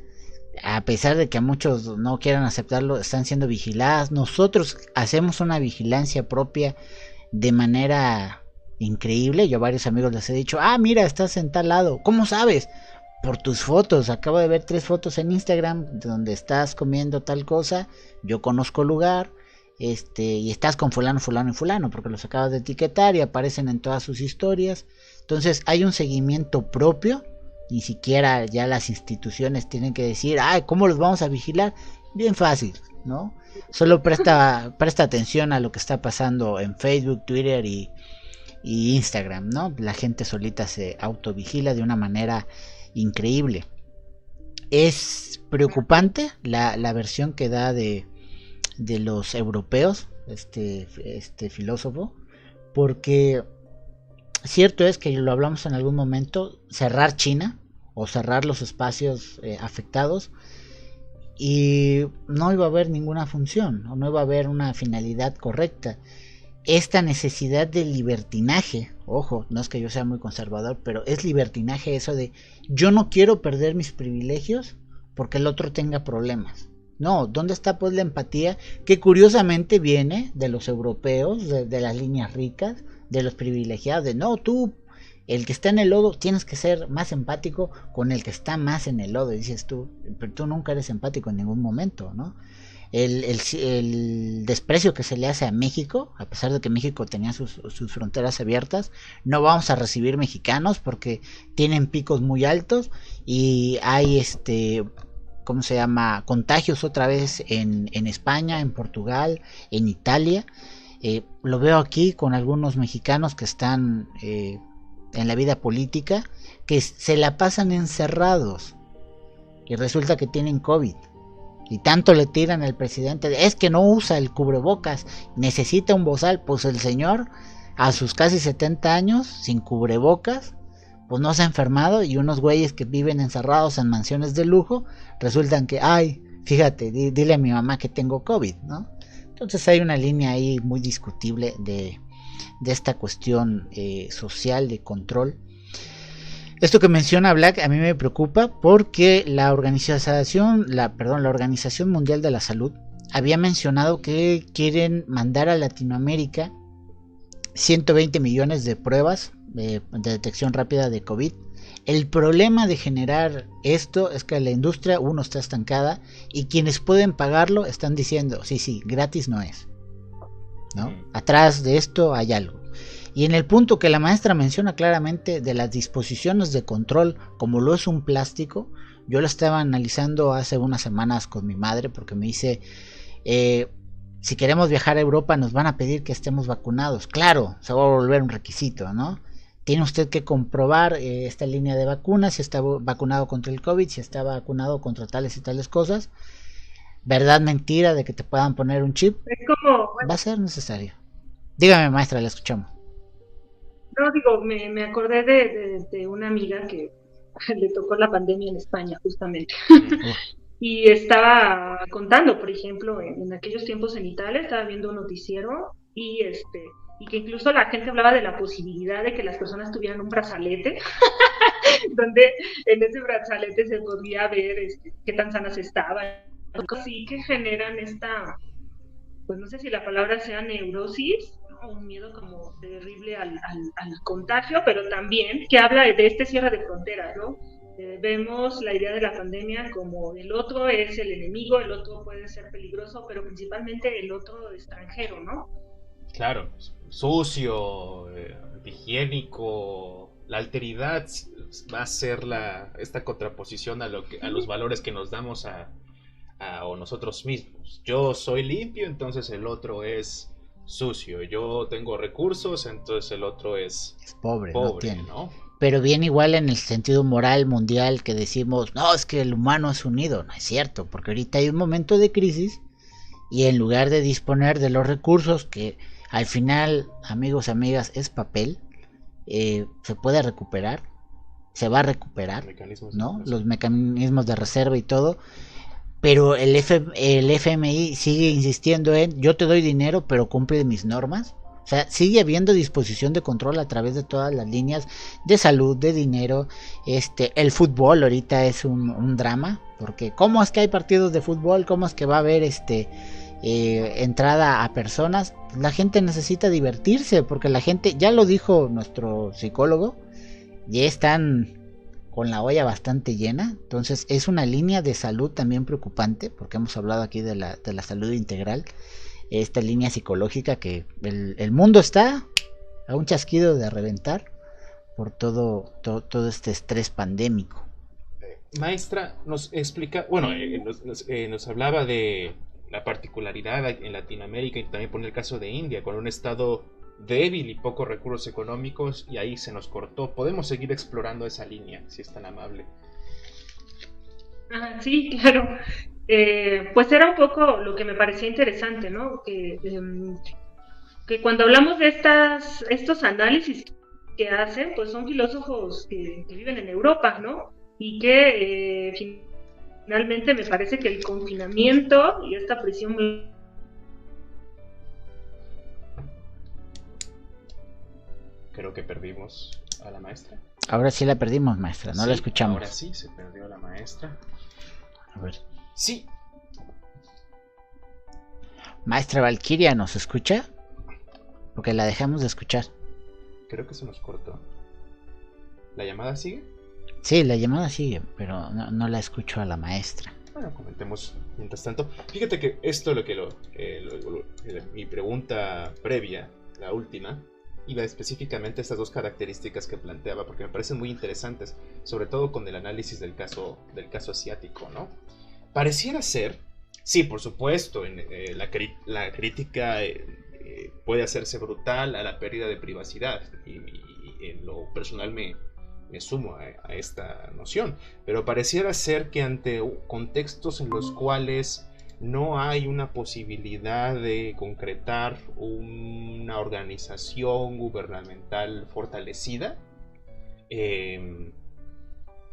a pesar de que a muchos no quieran aceptarlo, están siendo vigiladas. Nosotros hacemos una vigilancia propia de manera increíble. Yo a varios amigos les he dicho, mira, estás en tal lado. ¿Cómo sabes? Por tus fotos. Acabo de ver 3 fotos en Instagram donde estás comiendo tal cosa. Yo conozco el lugar, y estás con fulano y fulano, porque los acabas de etiquetar y aparecen en todas sus historias. Entonces hay un seguimiento propio. Ni siquiera ya las instituciones tienen que decir, ¿cómo los vamos a vigilar? Bien fácil. ¿no? Solo presta atención a lo que está pasando en Facebook, Twitter y Instagram, ¿no? La gente solita se autovigila de una manera increíble. Es preocupante la versión que da de los europeos, este filósofo, porque cierto es que lo hablamos en algún momento, cerrar China o cerrar los espacios afectados, y no iba a haber ninguna función, o no iba a haber una finalidad correcta. Esta necesidad de libertinaje, ojo, no es que yo sea muy conservador, pero es libertinaje eso de yo no quiero perder mis privilegios porque el otro tenga problemas. No, ¿dónde está pues la empatía que curiosamente viene de los europeos, de las líneas ricas, de los privilegiados? De no, tú, el que está en el lodo, tienes que ser más empático con el que está más en el lodo. Y dices tú, pero tú nunca eres empático en ningún momento, ¿no? El desprecio que se le hace a México, a pesar de que México tenía sus fronteras abiertas, no vamos a recibir mexicanos porque tienen picos muy altos y hay ¿cómo se llama? Contagios otra vez en España, en Portugal, en Italia. Lo veo aquí con algunos mexicanos que están en la vida política, que se la pasan encerrados y resulta que tienen COVID. Y tanto le tiran al presidente, es que no usa el cubrebocas, necesita un bozal. Pues el señor a sus casi 70 años sin cubrebocas, pues no se ha enfermado, y unos güeyes que viven encerrados en mansiones de lujo resultan que, ay, fíjate, dile a mi mamá que tengo COVID, ¿no? Entonces hay una línea ahí muy discutible de esta cuestión social de control. Esto que menciona Black a mí me preocupa porque la Organización Mundial de la Salud había mencionado que quieren mandar a Latinoamérica 120 millones de pruebas de detección rápida de COVID. El problema de generar esto es que la industria, uno, está estancada, y quienes pueden pagarlo están diciendo, sí, gratis no es, ¿no? Atrás de esto hay algo. Y en el punto que la maestra menciona claramente de las disposiciones de control, como lo es un plástico, yo lo estaba analizando hace unas semanas con mi madre, porque me dice, si queremos viajar a Europa nos van a pedir que estemos vacunados. Claro, se va a volver un requisito, ¿no? Tiene usted que comprobar esta línea de vacunas, si está vacunado contra el COVID, si está vacunado contra tales y tales cosas. ¿Verdad, mentira de que te puedan poner un chip? Es como, bueno, va a ser necesario. Dígame, maestra, la escuchamos. No, digo, me acordé de una amiga que le tocó la pandemia en España, justamente. Y estaba contando, por ejemplo, en aquellos tiempos en Italia, estaba viendo un noticiero y que incluso la gente hablaba de la posibilidad de que las personas tuvieran un brazalete, donde en ese brazalete se podía ver qué tan sanas estaban, así que generan pues no sé si la palabra sea neurosis, ¿no? Un miedo como terrible al contagio, pero también que habla de este cierre de fronteras, ¿no? Vemos la idea de la pandemia como el otro es el enemigo, el otro puede ser peligroso, pero principalmente el otro extranjero, ¿no? Claro, sucio, higiénico, la alteridad va a ser esta contraposición a los valores que nos damos o nosotros mismos. Yo soy limpio, entonces el otro es sucio. Yo tengo recursos, entonces el otro es pobre, no tiene, ¿no? Pero bien igual en el sentido moral mundial que decimos, no, es que el humano es unido. No es cierto, porque ahorita hay un momento de crisis y en lugar de disponer de los recursos que al final, amigos, amigas, es papel, se puede recuperar, se va a recuperar, ¿no? Los mecanismos de reserva y todo. Pero el FMI sigue insistiendo en, yo te doy dinero, pero cumple mis normas. O sea, sigue habiendo disposición de control a través de todas las líneas de salud, de dinero. El fútbol ahorita es un drama, porque ¿cómo es que hay partidos de fútbol? ¿Cómo es que va a haber entrada a personas? La gente necesita divertirse, porque la gente, ya lo dijo nuestro psicólogo, ya están con la olla bastante llena. Entonces es una línea de salud también preocupante, porque hemos hablado aquí de la salud integral, esta línea psicológica que el mundo está a un chasquido de reventar por todo este estrés pandémico. Maestra, nos explica, bueno, nos hablaba de la particularidad en Latinoamérica y también poner el caso de India, con un estado débil y pocos recursos económicos, y ahí se nos cortó. Podemos seguir explorando esa línea, si es tan amable. Sí, claro. Pues era un poco lo que me parecía interesante, ¿no? Que cuando hablamos de estos análisis que hacen, pues son filósofos que viven en Europa, ¿no? Y que finalmente me parece que el confinamiento y esta presión... Creo que perdimos a la maestra. Ahora sí la perdimos, maestra, no sí, la escuchamos. Ahora sí, se perdió la maestra. A ver. Sí. Maestra Valquiria, ¿nos escucha? Porque la dejamos de escuchar. Creo que se nos cortó. ¿La llamada sigue? Sí, la llamada sigue, pero no la escucho a la maestra. Bueno, comentemos mientras tanto. Fíjate que esto es mi pregunta previa, la última, iba específicamente a estas dos características que planteaba, porque me parecen muy interesantes, sobre todo con el análisis del caso asiático, ¿no? Pareciera ser, sí, por supuesto, la crítica puede hacerse brutal a la pérdida de privacidad, y en lo personal me sumo a esta noción, pero pareciera ser que ante contextos en los cuales no hay una posibilidad de concretar una organización gubernamental fortalecida,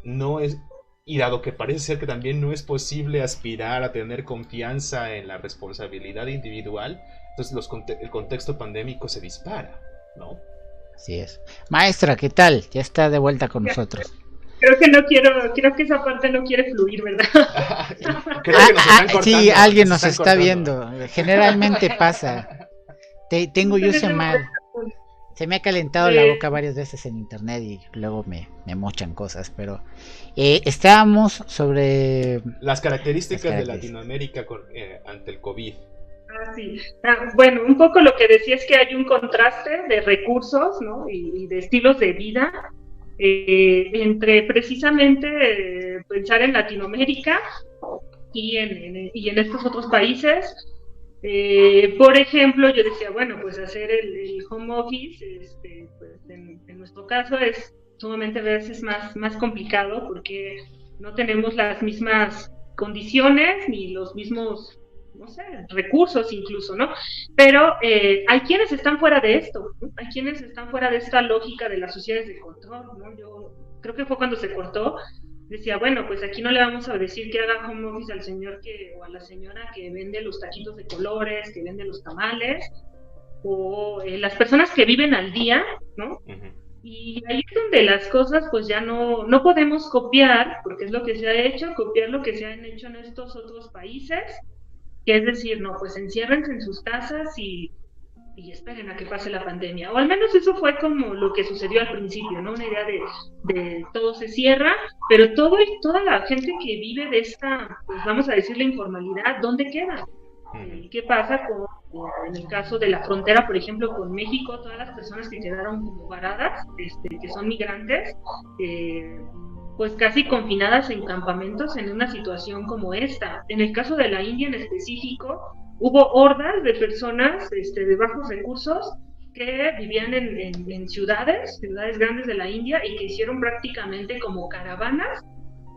no es, y dado que parece ser que también no es posible aspirar a tener confianza en la responsabilidad individual, entonces el contexto pandémico se dispara, ¿no? Así es. Maestra, ¿qué tal? Ya está de vuelta con nosotros. Creo que esa parte no quiere fluir, ¿verdad? Creo que nos están cortando, sí, alguien nos está viendo. Generalmente pasa. Tengo yo ese mal. Se me ha calentado la boca varias veces en internet y luego me mochan cosas, pero estábamos sobre las características de Latinoamérica ante el COVID. Sí. Bueno, un poco lo que decía es que hay un contraste de recursos, ¿no? y de estilos de vida entre precisamente pensar en Latinoamérica y en estos otros países. Por ejemplo, yo decía, bueno, pues hacer el home office, pues en nuestro caso es sumamente a veces más complicado porque no tenemos las mismas condiciones ni los mismos, no sé, recursos incluso, ¿no? Pero hay quienes están fuera de esto, ¿no? Hay quienes están fuera de esta lógica de las sociedades de control, ¿no? Yo creo que fue cuando se cortó, decía, bueno, pues aquí no le vamos a decir que haga home office al señor o a la señora que vende los taquitos de colores, que vende los tamales, o las personas que viven al día, ¿no? Uh-huh. Y ahí es donde las cosas pues ya no podemos copiar, porque es lo que se ha hecho, copiar lo que se han hecho en estos otros países, que es decir, no, pues enciérrense en sus casas y esperen a que pase la pandemia, o al menos eso fue como lo que sucedió al principio, ¿no? Una idea de todo se cierra, pero toda la gente que vive de esta, pues vamos a decir la informalidad, ¿dónde queda? ¿Qué pasa en el caso de la frontera, por ejemplo, con México, todas las personas que quedaron como varadas, que son migrantes, pues casi confinadas en campamentos en una situación como esta? En el caso de la India en específico, hubo hordas de personas de bajos recursos que vivían en ciudades grandes de la India y que hicieron prácticamente como caravanas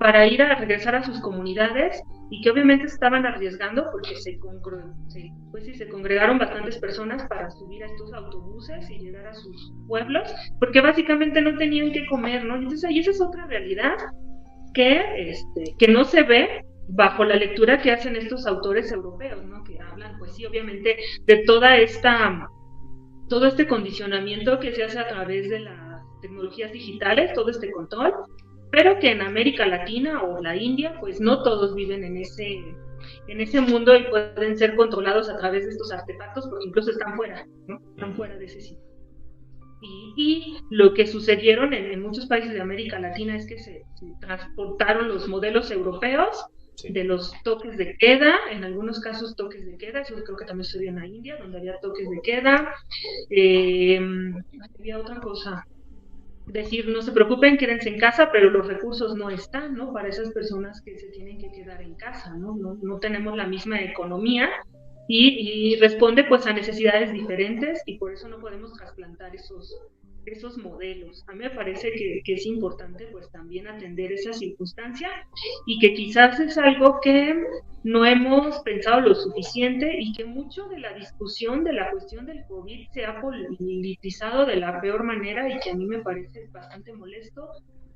para ir a regresar a sus comunidades y que obviamente estaban arriesgando porque se congregaron bastantes personas para subir a estos autobuses y llegar a sus pueblos porque básicamente no tenían que comer, ¿no? Entonces ahí esa es otra realidad que no se ve bajo la lectura que hacen estos autores europeos, ¿no? Que hablan, pues sí, obviamente, de todo este condicionamiento que se hace a través de las tecnologías digitales, todo este control, pero que en América Latina o la India, pues no todos viven en ese mundo y pueden ser controlados a través de estos artefactos, porque incluso están fuera, ¿no? Están fuera de ese sitio. Y lo que sucedieron en muchos países de América Latina es que se transportaron los modelos europeos de los toques de queda, en algunos casos toques de queda, eso creo que también sucedió en la India, donde había toques de queda, había otra cosa, decir, no se preocupen, quédense en casa, pero los recursos no están, ¿no? Para esas personas que se tienen que quedar en casa, ¿no? No tenemos la misma economía y responde pues a necesidades diferentes y por eso no podemos trasplantar esos modelos. A mí me parece que es importante pues también atender esa circunstancia y que quizás es algo que no hemos pensado lo suficiente y que mucho de la discusión de la cuestión del COVID se ha politizado de la peor manera y que a mí me parece bastante molesto,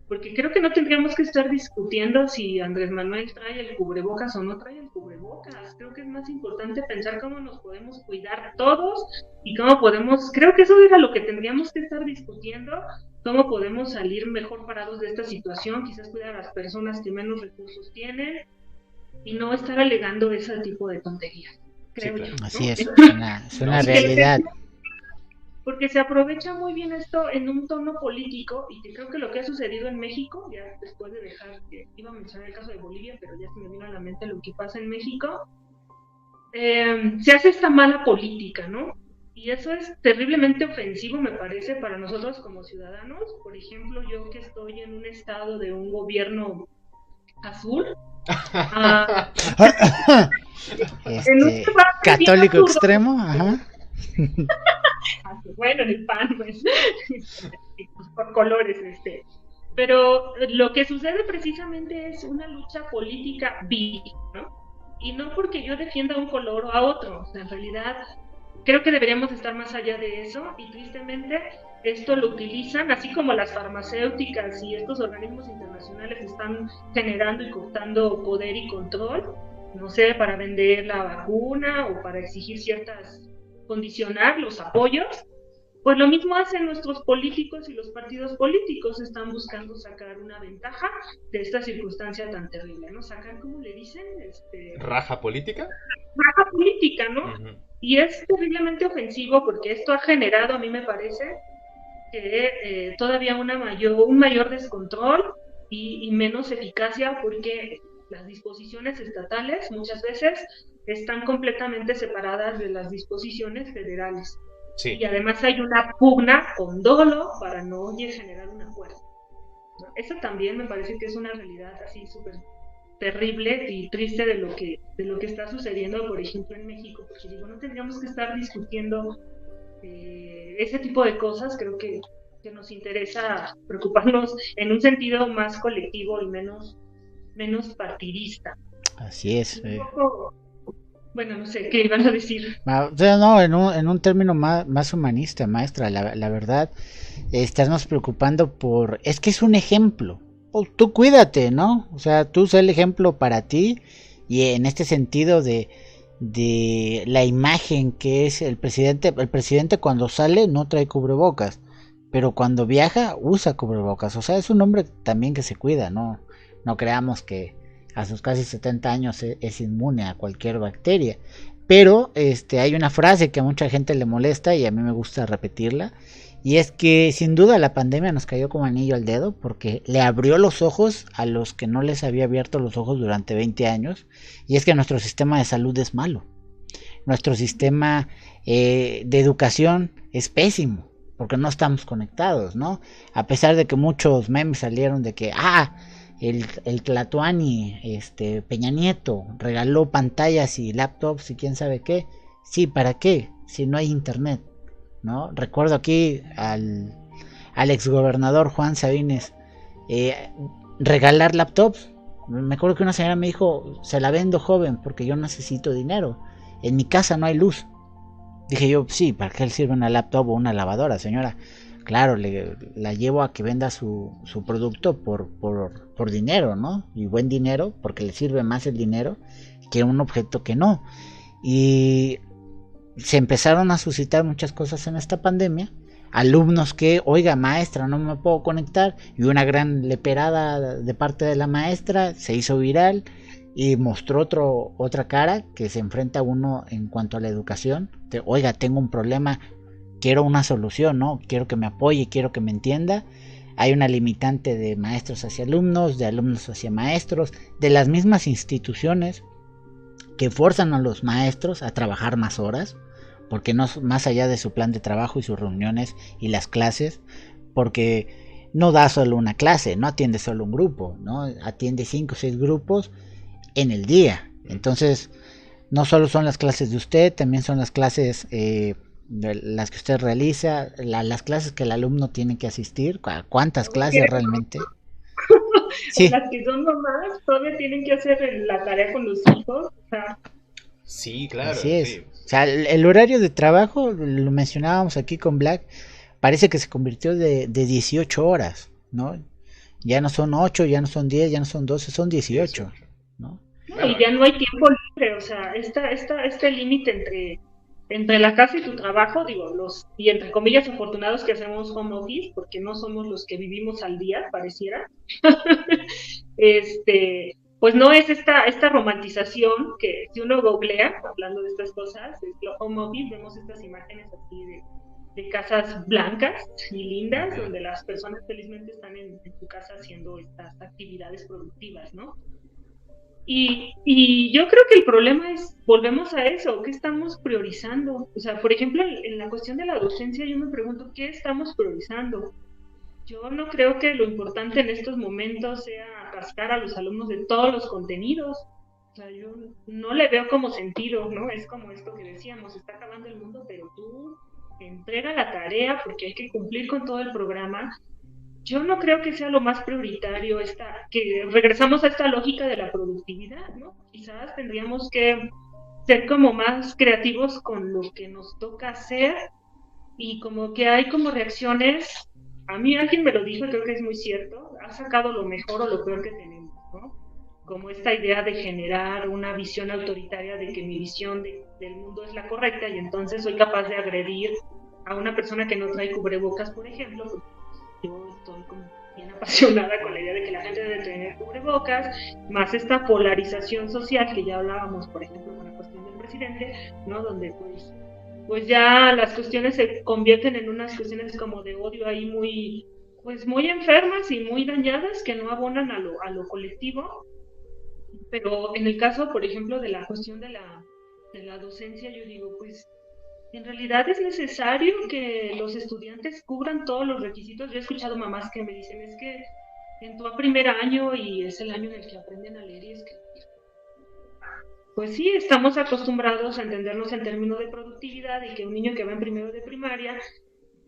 porque creo que no tendríamos que estar discutiendo si Andrés Manuel trae el cubrebocas o no trae el cubrebocas. Creo que es más importante pensar cómo nos podemos cuidar todos y cómo podemos, creo que eso era lo que tendríamos que estar discutiendo, cómo podemos salir mejor parados de esta situación, quizás cuidar a las personas que menos recursos tienen y no estar alegando ese tipo de tonterías, creo Sí, claro. yo, ¿no? Así es una realidad. Porque se aprovecha muy bien esto en un tono político y que creo que lo que ha sucedido en México, ya después de dejar, que iba a mencionar el caso de Bolivia, pero ya se me vino a la mente lo que pasa en México, se hace esta mala política, ¿no? Y eso es terriblemente ofensivo, me parece, para nosotros como ciudadanos. Por ejemplo, yo que estoy en un estado de un gobierno azul, en un debate bien Católico absurdo. extremo, ajá. Bueno, en el PAN, pues, por colores, Pero lo que sucede precisamente es una lucha política vil, ¿no? Y no porque yo defienda un color o a otro, o sea, en realidad creo que deberíamos estar más allá de eso y tristemente esto lo utilizan, así como las farmacéuticas y estos organismos internacionales están generando y cortando poder y control, no sé, para vender la vacuna o para exigir condicionar los apoyos, pues lo mismo hacen nuestros políticos y los partidos políticos, están buscando sacar una ventaja de esta circunstancia tan terrible, ¿no? Sacar, ¿cómo le dicen? ¿Raja política? Raja política, ¿no? Uh-huh. Y es terriblemente ofensivo porque esto ha generado, a mí me parece, que todavía un mayor descontrol y menos eficacia porque las disposiciones estatales muchas veces están completamente separadas de las disposiciones federales. Sí. Y además hay una pugna con dolo para no generar un acuerdo. Eso también me parece que es una realidad así súper terrible y triste de lo que está sucediendo, por ejemplo, en México, porque digo, no tendríamos que estar discutiendo ese tipo de cosas. Creo que nos interesa preocuparnos en un sentido más colectivo y menos partidista. Así es. Un poco, bueno, no sé, ¿qué iban a decir? No, en un término más humanista, maestra, la verdad, estamos preocupando es que es un ejemplo. Tú cuídate, ¿no? O sea, tú sé el ejemplo para ti y en este sentido de la imagen que es el presidente cuando sale no trae cubrebocas, pero cuando viaja usa cubrebocas. O sea, es un hombre también que se cuida, ¿no? No creamos que a sus casi 70 años es inmune a cualquier bacteria. Pero hay una frase que a mucha gente le molesta y a mí me gusta repetirla. Y es que sin duda la pandemia nos cayó como anillo al dedo porque le abrió los ojos a los que no les había abierto los ojos durante 20 años. Y es que nuestro sistema de salud es malo. Nuestro sistema de educación es pésimo porque no estamos conectados, ¿no? A pesar de que muchos memes salieron de que el Tlatuani, Peña Nieto regaló pantallas y laptops y quién sabe qué. Sí, ¿para qué? Si no hay internet, ¿no? Recuerdo aquí al exgobernador Juan Sabines regalar laptops. Me acuerdo que una señora me dijo, se la vendo, joven, porque yo necesito dinero. En mi casa no hay luz. Dije yo, sí, ¿para qué le sirve una laptop o una lavadora, señora? Claro, la llevo a que venda su producto por dinero, ¿no? Y buen dinero, porque le sirve más el dinero que un objeto que no. Y se empezaron a suscitar muchas cosas en esta pandemia. Alumnos que, oiga, maestra, no me puedo conectar. Y una gran leperada de parte de la maestra se hizo viral y mostró otra cara que se enfrenta a uno en cuanto a la educación. Oiga, tengo un problema, quiero una solución, ¿no? Quiero que me apoye, quiero que me entienda. Hay una limitante de maestros hacia alumnos, de alumnos hacia maestros, de las mismas instituciones que forzan a los maestros a trabajar más horas, porque no más allá de su plan de trabajo y sus reuniones y las clases, porque no da solo una clase, no atiende solo un grupo, ¿no? Atiende 5 o 6 grupos en el día. Entonces, no solo son las clases de usted, también son las clases las que usted realiza, las clases que el alumno tiene que asistir. ¿Cuántas clases realmente? Sí. Las que son mamás todavía tienen que hacer la tarea con los hijos. O sea. Sí, claro. Así es. Sí. O sea, el horario de trabajo, lo mencionábamos aquí con Black, parece que se convirtió de 18 horas, ¿no? Ya no son 8, ya no son 10, ya no son 12, son 18, ¿no? Y ya no hay tiempo libre, o sea, este límite entre la casa y tu trabajo, digo, y entre comillas afortunados que hacemos home office, porque no somos los que vivimos al día, pareciera, pues no es esta romantización que si uno googlea, hablando de estas cosas, es lo home office, vemos estas imágenes así de casas blancas y lindas, donde las personas felizmente están en su casa haciendo estas actividades productivas, ¿no? Y yo creo que el problema es, volvemos a eso, ¿qué estamos priorizando? O sea, por ejemplo, en la cuestión de la docencia yo me pregunto, ¿qué estamos priorizando? Yo no creo que lo importante en estos momentos sea atascar a los alumnos de todos los contenidos. O sea, yo no le veo como sentido, ¿no? Es como esto que decíamos, está acabando el mundo, pero tú entrega la tarea porque hay que cumplir con todo el programa. Yo no creo que sea lo más prioritario que regresamos a esta lógica de la productividad, ¿no? Quizás tendríamos que ser como más creativos con lo que nos toca hacer y como que hay como reacciones. A mí alguien me lo dijo y creo que es muy cierto, ha sacado lo mejor o lo peor que tenemos, ¿no? Como esta idea de generar una visión autoritaria de que mi visión del mundo es la correcta y entonces soy capaz de agredir a una persona que no trae cubrebocas, por ejemplo, porque yo estoy como bien apasionada con la idea de que la gente debe tener cubrebocas, más esta polarización social que ya hablábamos, por ejemplo, con la cuestión del presidente, ¿no? Donde pues ya las cuestiones se convierten en unas cuestiones como de odio ahí muy enfermas y muy dañadas que no abonan a lo colectivo. Pero en el caso, por ejemplo, de la cuestión de la docencia, yo digo, pues en realidad es necesario que los estudiantes cubran todos los requisitos. Yo he escuchado mamás que me dicen, es que entró a primer año y es el año en el que aprenden a leer y escribir. Pues sí, estamos acostumbrados a entendernos en términos de productividad y que un niño que va en primero de primaria,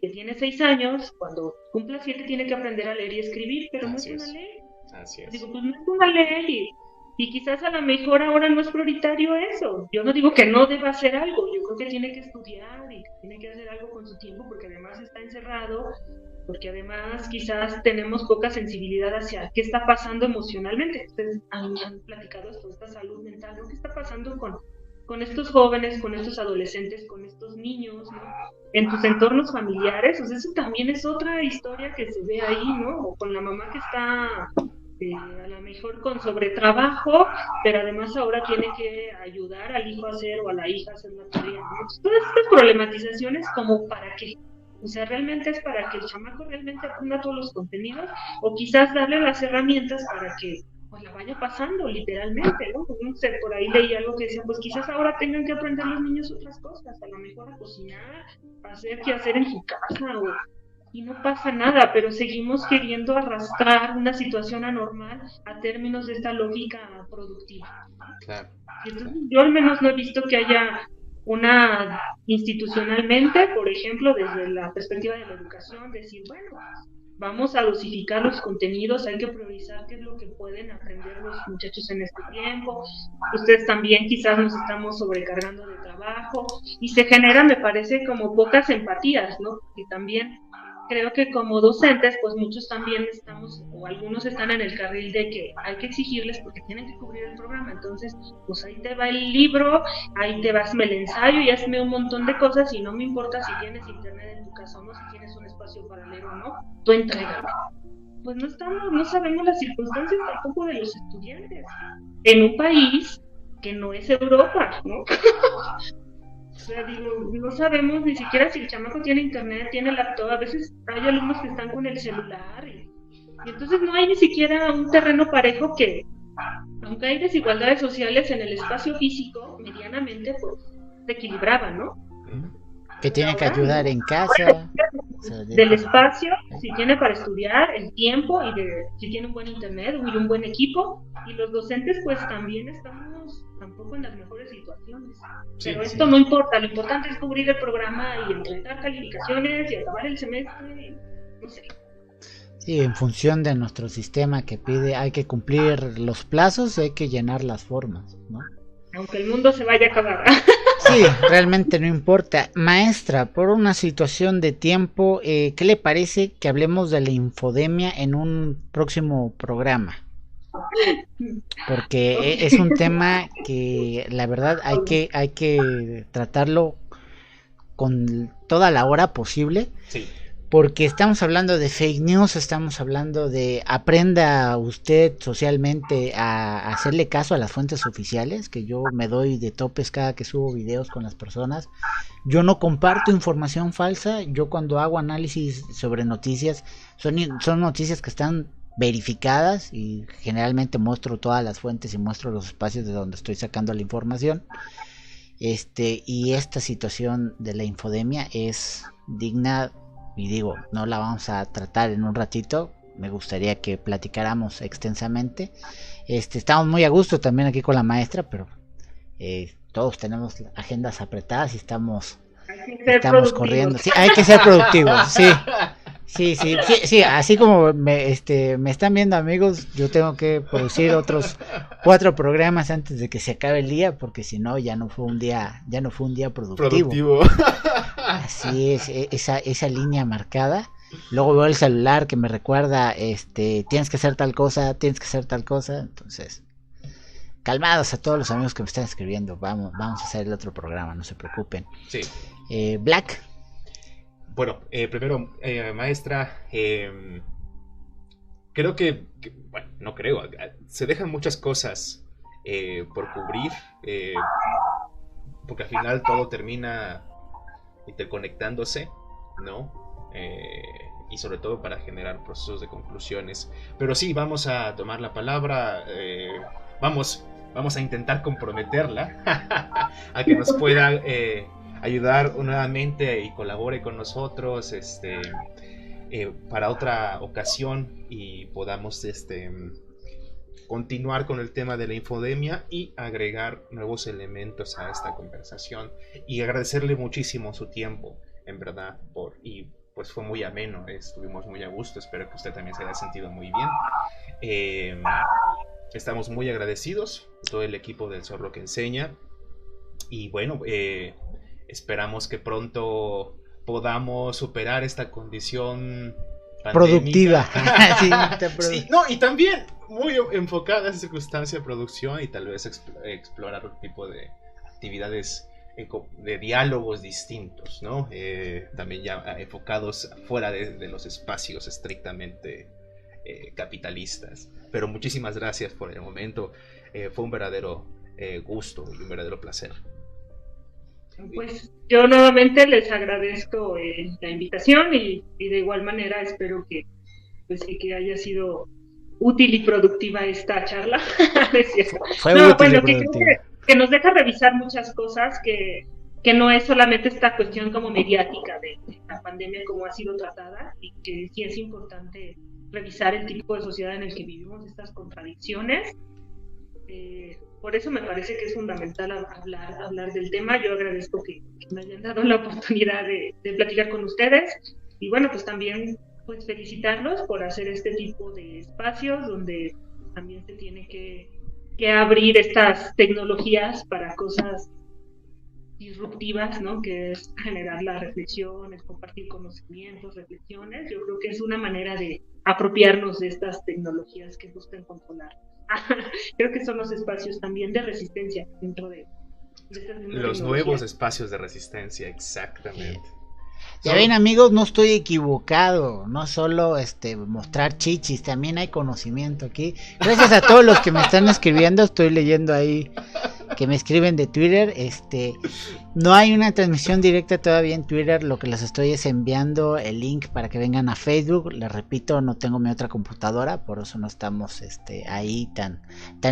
que tiene 6 años, cuando cumpla 7 tiene que aprender a leer y escribir, pero no es una ley. Así es. Digo, pues no es una ley y quizás a lo mejor ahora no es prioritario eso. Yo no digo que no deba hacer algo, yo creo que tiene que estudiar y tiene que hacer algo con su tiempo porque además está encerrado, porque además quizás tenemos poca sensibilidad hacia qué está pasando emocionalmente. Ustedes han platicado esto, esta salud mental, ¿no? ¿Qué está pasando con estos jóvenes, con estos adolescentes, con estos niños, ¿no? En tus entornos familiares? O sea, eso también es otra historia que se ve ahí, ¿no? O con la mamá que está a lo mejor con sobretrabajo, pero además ahora tiene que ayudar al hijo a hacer o a la hija a hacer la tarea, ¿no? Todas estas problematizaciones, ¿como para qué? O sea, ¿realmente es para que el chamaco realmente aprenda todos los contenidos? O quizás darle las herramientas para que pues la vaya pasando literalmente, ¿no? Pues, no sé, por ahí leí algo que decía, pues quizás ahora tengan que aprender los niños otras cosas, a lo mejor a cocinar, a hacer qué hacer en su casa, y no pasa nada, pero seguimos queriendo arrastrar una situación anormal a términos de esta lógica productiva. Claro. Entonces, yo al menos no he visto que haya una institucionalmente, por ejemplo, desde la perspectiva de la educación, decir, bueno, vamos a dosificar los contenidos, hay que priorizar qué es lo que pueden aprender los muchachos en este tiempo. Ustedes también quizás nos estamos sobrecargando de trabajo y se generan, me parece, como pocas empatías, ¿no? Y también creo que como docentes, pues muchos también estamos, o algunos están en el carril de que hay que exigirles porque tienen que cubrir el programa. Entonces, pues ahí te va el libro, ahí te vas el ensayo y hazme un montón de cosas y no me importa si tienes internet en tu casa o no, si tienes un espacio para leer o no, tú entrégame. Pues no sabemos las circunstancias tampoco de los estudiantes en un país que no es Europa, ¿no? O sea, digo, no sabemos ni siquiera si el chamaco tiene internet, tiene laptop. A veces hay alumnos que están con el celular y entonces no hay ni siquiera un terreno parejo que, aunque hay desigualdades sociales en el espacio físico, medianamente pues se equilibraban, ¿no? Que tiene que ayudar en casa. del espacio, si tiene para estudiar, el tiempo y si tiene un buen internet y un buen equipo. Y los docentes pues también estamos tampoco en las mejores situaciones. Pero esto no importa, lo importante es cubrir el programa y entregar calificaciones y acabar el semestre, no sé. Sí, en función de nuestro sistema que pide, hay que cumplir los plazos y hay que llenar las formas, ¿no? Aunque el mundo se vaya a acabar. Sí, realmente no importa. Maestra, por una situación de tiempo, ¿qué le parece que hablemos de la infodemia en un próximo programa? Porque es un tema que la verdad hay que tratarlo con toda la hora posible. Sí. Porque estamos hablando de fake news, estamos hablando de aprenda usted socialmente a hacerle caso a las fuentes oficiales, que yo me doy de topes cada que subo videos con las personas. Yo no comparto información falsa, yo cuando hago análisis sobre noticias, son noticias que están verificadas y generalmente muestro todas las fuentes y muestro los espacios de donde estoy sacando la información. Y esta situación de la infodemia es digna. Y digo, no la vamos a tratar en un ratito. Me gustaría que platicáramos extensamente. Estamos muy a gusto también aquí con la maestra, pero todos tenemos agendas apretadas y estamos corriendo. Sí, hay que ser productivos. Sí. Así como me están viendo, amigos, yo tengo que producir otros 4 programas antes de que se acabe el día, porque si no ya no fue un día productivo. Así es, esa línea marcada. Luego veo el celular que me recuerda, tienes que hacer tal cosa. Entonces, calmados a todos los amigos que me están escribiendo. Vamos a hacer el otro programa, no se preocupen. Sí. Black. Bueno, primero, maestra, creo que, bueno, no creo, se dejan muchas cosas por cubrir, porque al final todo termina interconectándose, ¿no? Y sobre todo para generar procesos de conclusiones. Pero sí, vamos a tomar la palabra, vamos a intentar comprometerla a que nos pueda ayudar nuevamente y colabore con nosotros para otra ocasión y podamos continuar con el tema de la infodemia y agregar nuevos elementos a esta conversación, y agradecerle muchísimo su tiempo, en verdad, y pues fue muy ameno, estuvimos muy a gusto, espero que usted también se haya sentido muy bien. Estamos muy agradecidos, todo el equipo del Zorro que Enseña, y bueno, esperamos que pronto podamos superar esta condición productiva. Sí, no, y también muy enfocada a esa circunstancia de producción, y tal vez explorar otro tipo de actividades de diálogos distintos, ¿no? También ya enfocados fuera de los espacios estrictamente capitalistas. Pero muchísimas gracias por el momento. Fue un verdadero gusto y un verdadero placer. Pues yo nuevamente les agradezco la invitación y de igual manera espero que pues sí, que haya sido útil y productiva esta charla. Que nos deja revisar muchas cosas, que no es solamente esta cuestión como mediática de la pandemia como ha sido tratada, y que sí es importante revisar el tipo de sociedad en el que vivimos, estas contradicciones. Por eso me parece que es fundamental hablar del tema. Yo agradezco que me hayan dado la oportunidad de platicar con ustedes, y bueno, pues también pues felicitarlos por hacer este tipo de espacios donde también se tiene que abrir estas tecnologías para cosas disruptivas, ¿no? Que es generar la reflexión, es compartir conocimientos, reflexiones. Yo creo que es una manera de apropiarnos de estas tecnologías que buscan controlar. Creo que son los espacios también de resistencia dentro de estas los nuevos espacios de resistencia, exactamente. Ya ven, amigos, no estoy equivocado, no solo mostrar chichis, también hay conocimiento aquí. Gracias a todos los que me están escribiendo, estoy leyendo ahí que me escriben de Twitter. No hay una transmisión directa todavía en Twitter, lo que les estoy es enviando el link para que vengan a Facebook. Les repito, no tengo mi otra computadora, por eso no estamos ahí tan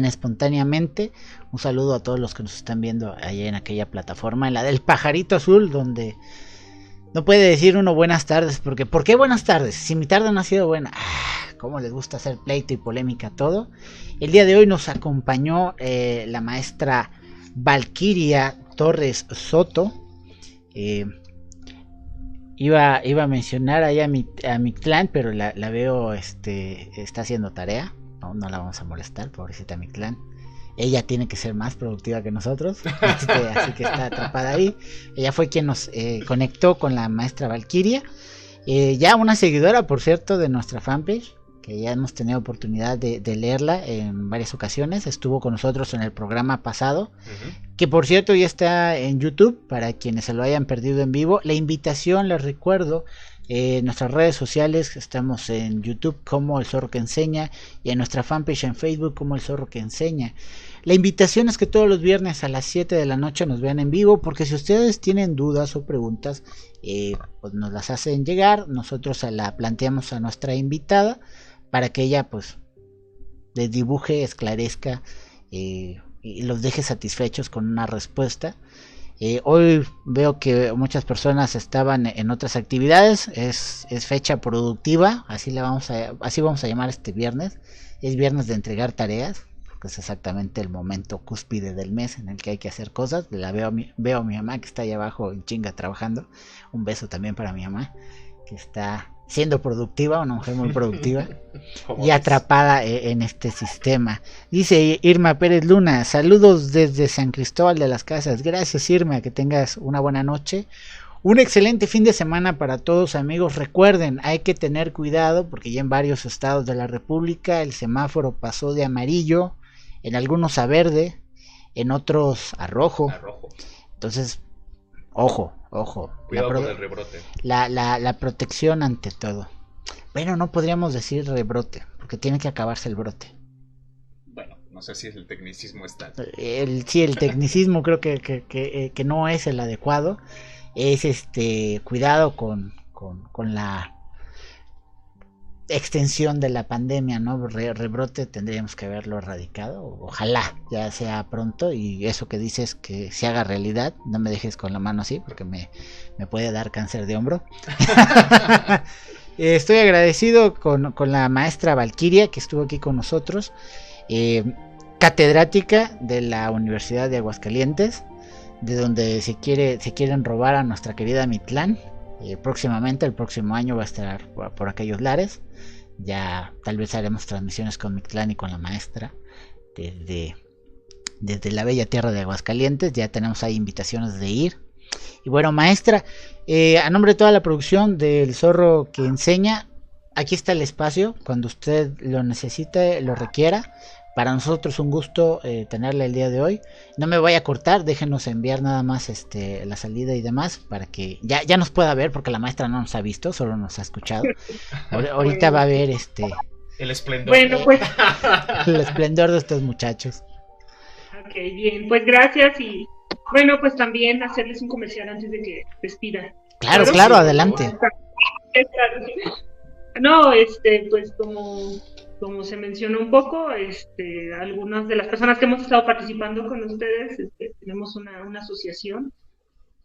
espontáneamente. Un saludo a todos los que nos están viendo allá en aquella plataforma, en la del pajarito azul, donde No puede decir uno buenas tardes, porque ¿por qué buenas tardes? Si mi tarde no ha sido buena. Cómo les gusta hacer pleito y polémica todo. El día de hoy nos acompañó la maestra Valquiria Torres Soto. Iba a mencionar ahí a mi clan, pero la veo está haciendo tarea. No la vamos a molestar, pobrecita mi clan. Ella tiene que ser más productiva que nosotros, así que está atrapada ahí. Ella fue quien nos conectó con la maestra Valquiria, ya una seguidora, por cierto, de nuestra fanpage, que ya hemos tenido oportunidad de leerla en varias ocasiones. Estuvo con nosotros en el programa pasado, que por cierto ya está en YouTube, para quienes se lo hayan perdido en vivo. La invitación, les recuerdo, en nuestras redes sociales, estamos en YouTube como El Zorro que Enseña, y en nuestra fanpage en Facebook como El Zorro que Enseña. La invitación es que todos los viernes a las 7 de la noche nos vean en vivo, porque si ustedes tienen dudas o preguntas, pues nos las hacen llegar, nosotros la planteamos a nuestra invitada, para que ella pues les dibuje, esclarezca y los deje satisfechos con una respuesta. Hoy veo que muchas personas estaban en otras actividades. Es fecha productiva, así vamos a llamar este viernes. Es viernes de entregar tareas, porque es exactamente el momento cúspide del mes en el que hay que hacer cosas. Veo a mi mamá que está ahí abajo en chinga trabajando. Un beso también para mi mamá, que está siendo productiva, una mujer muy productiva y atrapada en este sistema. Dice Irma Pérez Luna: saludos desde San Cristóbal de las Casas. Gracias, Irma, que tengas una buena noche, un excelente fin de semana para todos, amigos. Recuerden, hay que tener cuidado, porque ya en varios estados de la República el semáforo pasó de amarillo, en algunos a verde, en otros a rojo. Entonces, ojo. Cuidado con el rebrote. La protección ante todo. Bueno, no podríamos decir rebrote, porque tiene que acabarse el brote. Bueno, no sé si el tecnicismo está. Sí, el tecnicismo creo que no es el adecuado. Es cuidado con la extensión de la pandemia, ¿no? Rebrote tendríamos que haberlo erradicado, ojalá ya sea pronto, y eso que dices que se haga realidad. No me dejes con la mano así, porque me puede dar cáncer de hombro. Estoy agradecido con la maestra Valquiria, que estuvo aquí con nosotros, catedrática de la Universidad de Aguascalientes, de donde se quieren robar a nuestra querida Mitlán. Próximamente, el próximo año va a estar por aquellos lares. Ya tal vez haremos transmisiones con Mictlán y con la maestra desde la bella tierra de Aguascalientes. Ya tenemos ahí invitaciones de ir. Y bueno, maestra, a nombre de toda la producción del Zorro que Enseña, aquí está el espacio cuando usted lo necesite, lo requiera. Para nosotros un gusto tenerla el día de hoy. No me vaya a cortar, déjenos enviar nada más la salida y demás, para que ya nos pueda ver, porque la maestra no nos ha visto, solo nos ha escuchado. Ahorita va a ver el esplendor. Bueno, pues el esplendor de estos muchachos. Ok, bien, pues gracias. Y bueno, pues también hacerles un comercial antes de que despidan. Claro, adelante. No, pues como se mencionó un poco, algunas de las personas que hemos estado participando con ustedes, tenemos una asociación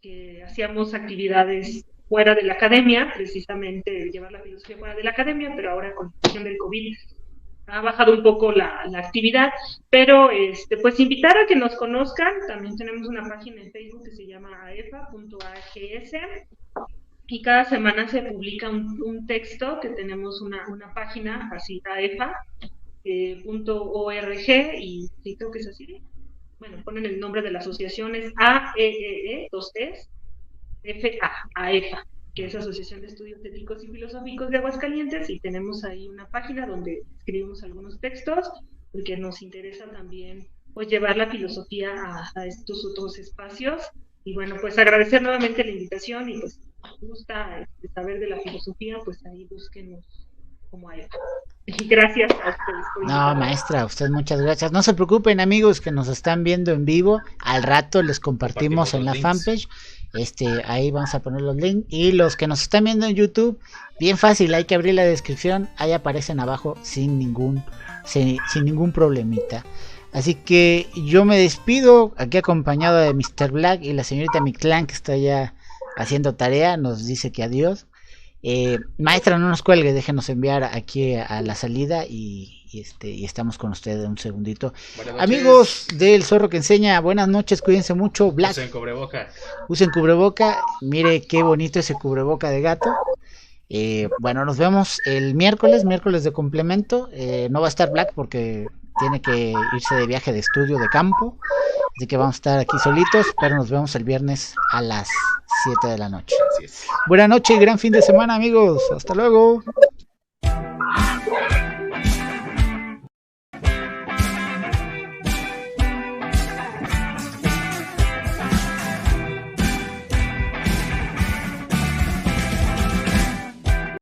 que hacíamos actividades fuera de la academia, precisamente llevar la filosofía fuera de la academia, pero ahora con la cuestión del COVID ha bajado un poco la actividad, pero pues invitar a que nos conozcan. También tenemos una página en Facebook que se llama aefa.ags, y cada semana se publica un texto, que tenemos una página así, aefa.org, y sí, creo que es así. Bueno, ponen el nombre de la asociación, es AEEE, 2Es, AEFA, que es Asociación de Estudios Éticos y Filosóficos de Aguascalientes, y tenemos ahí una página donde escribimos algunos textos, porque nos interesa también pues llevar la filosofía a estos otros espacios. Y bueno, pues agradecer nuevamente la invitación, y pues si gusta saber de la filosofía, pues ahí búsquenos como a él. Gracias a ustedes por No, maestra, usted muchas gracias. No se preocupen, amigos que nos están viendo en vivo, al rato les compartimos en la fanpage. Ahí vamos a poner los links, y los que nos están viendo en YouTube, bien fácil, hay que abrir la descripción, ahí aparecen abajo sin ningún problemita. Así que yo me despido aquí acompañado de Mr. Black y la señorita Mictlán, que está allá haciendo tarea, nos dice que adiós. Maestra, no nos cuelgue, déjenos enviar aquí a la salida y estamos con ustedes un segundito. Amigos del Zorro que Enseña, buenas noches, cuídense mucho. Black, usen cubreboca, mire qué bonito ese cubreboca de gato. Bueno, nos vemos el miércoles de complemento. No va a estar Black porque tiene que irse de viaje de estudio de campo, así que vamos a estar aquí solitos, pero nos vemos el viernes a las 7 de la noche. Buenas noches y gran fin de semana, amigos. Hasta luego.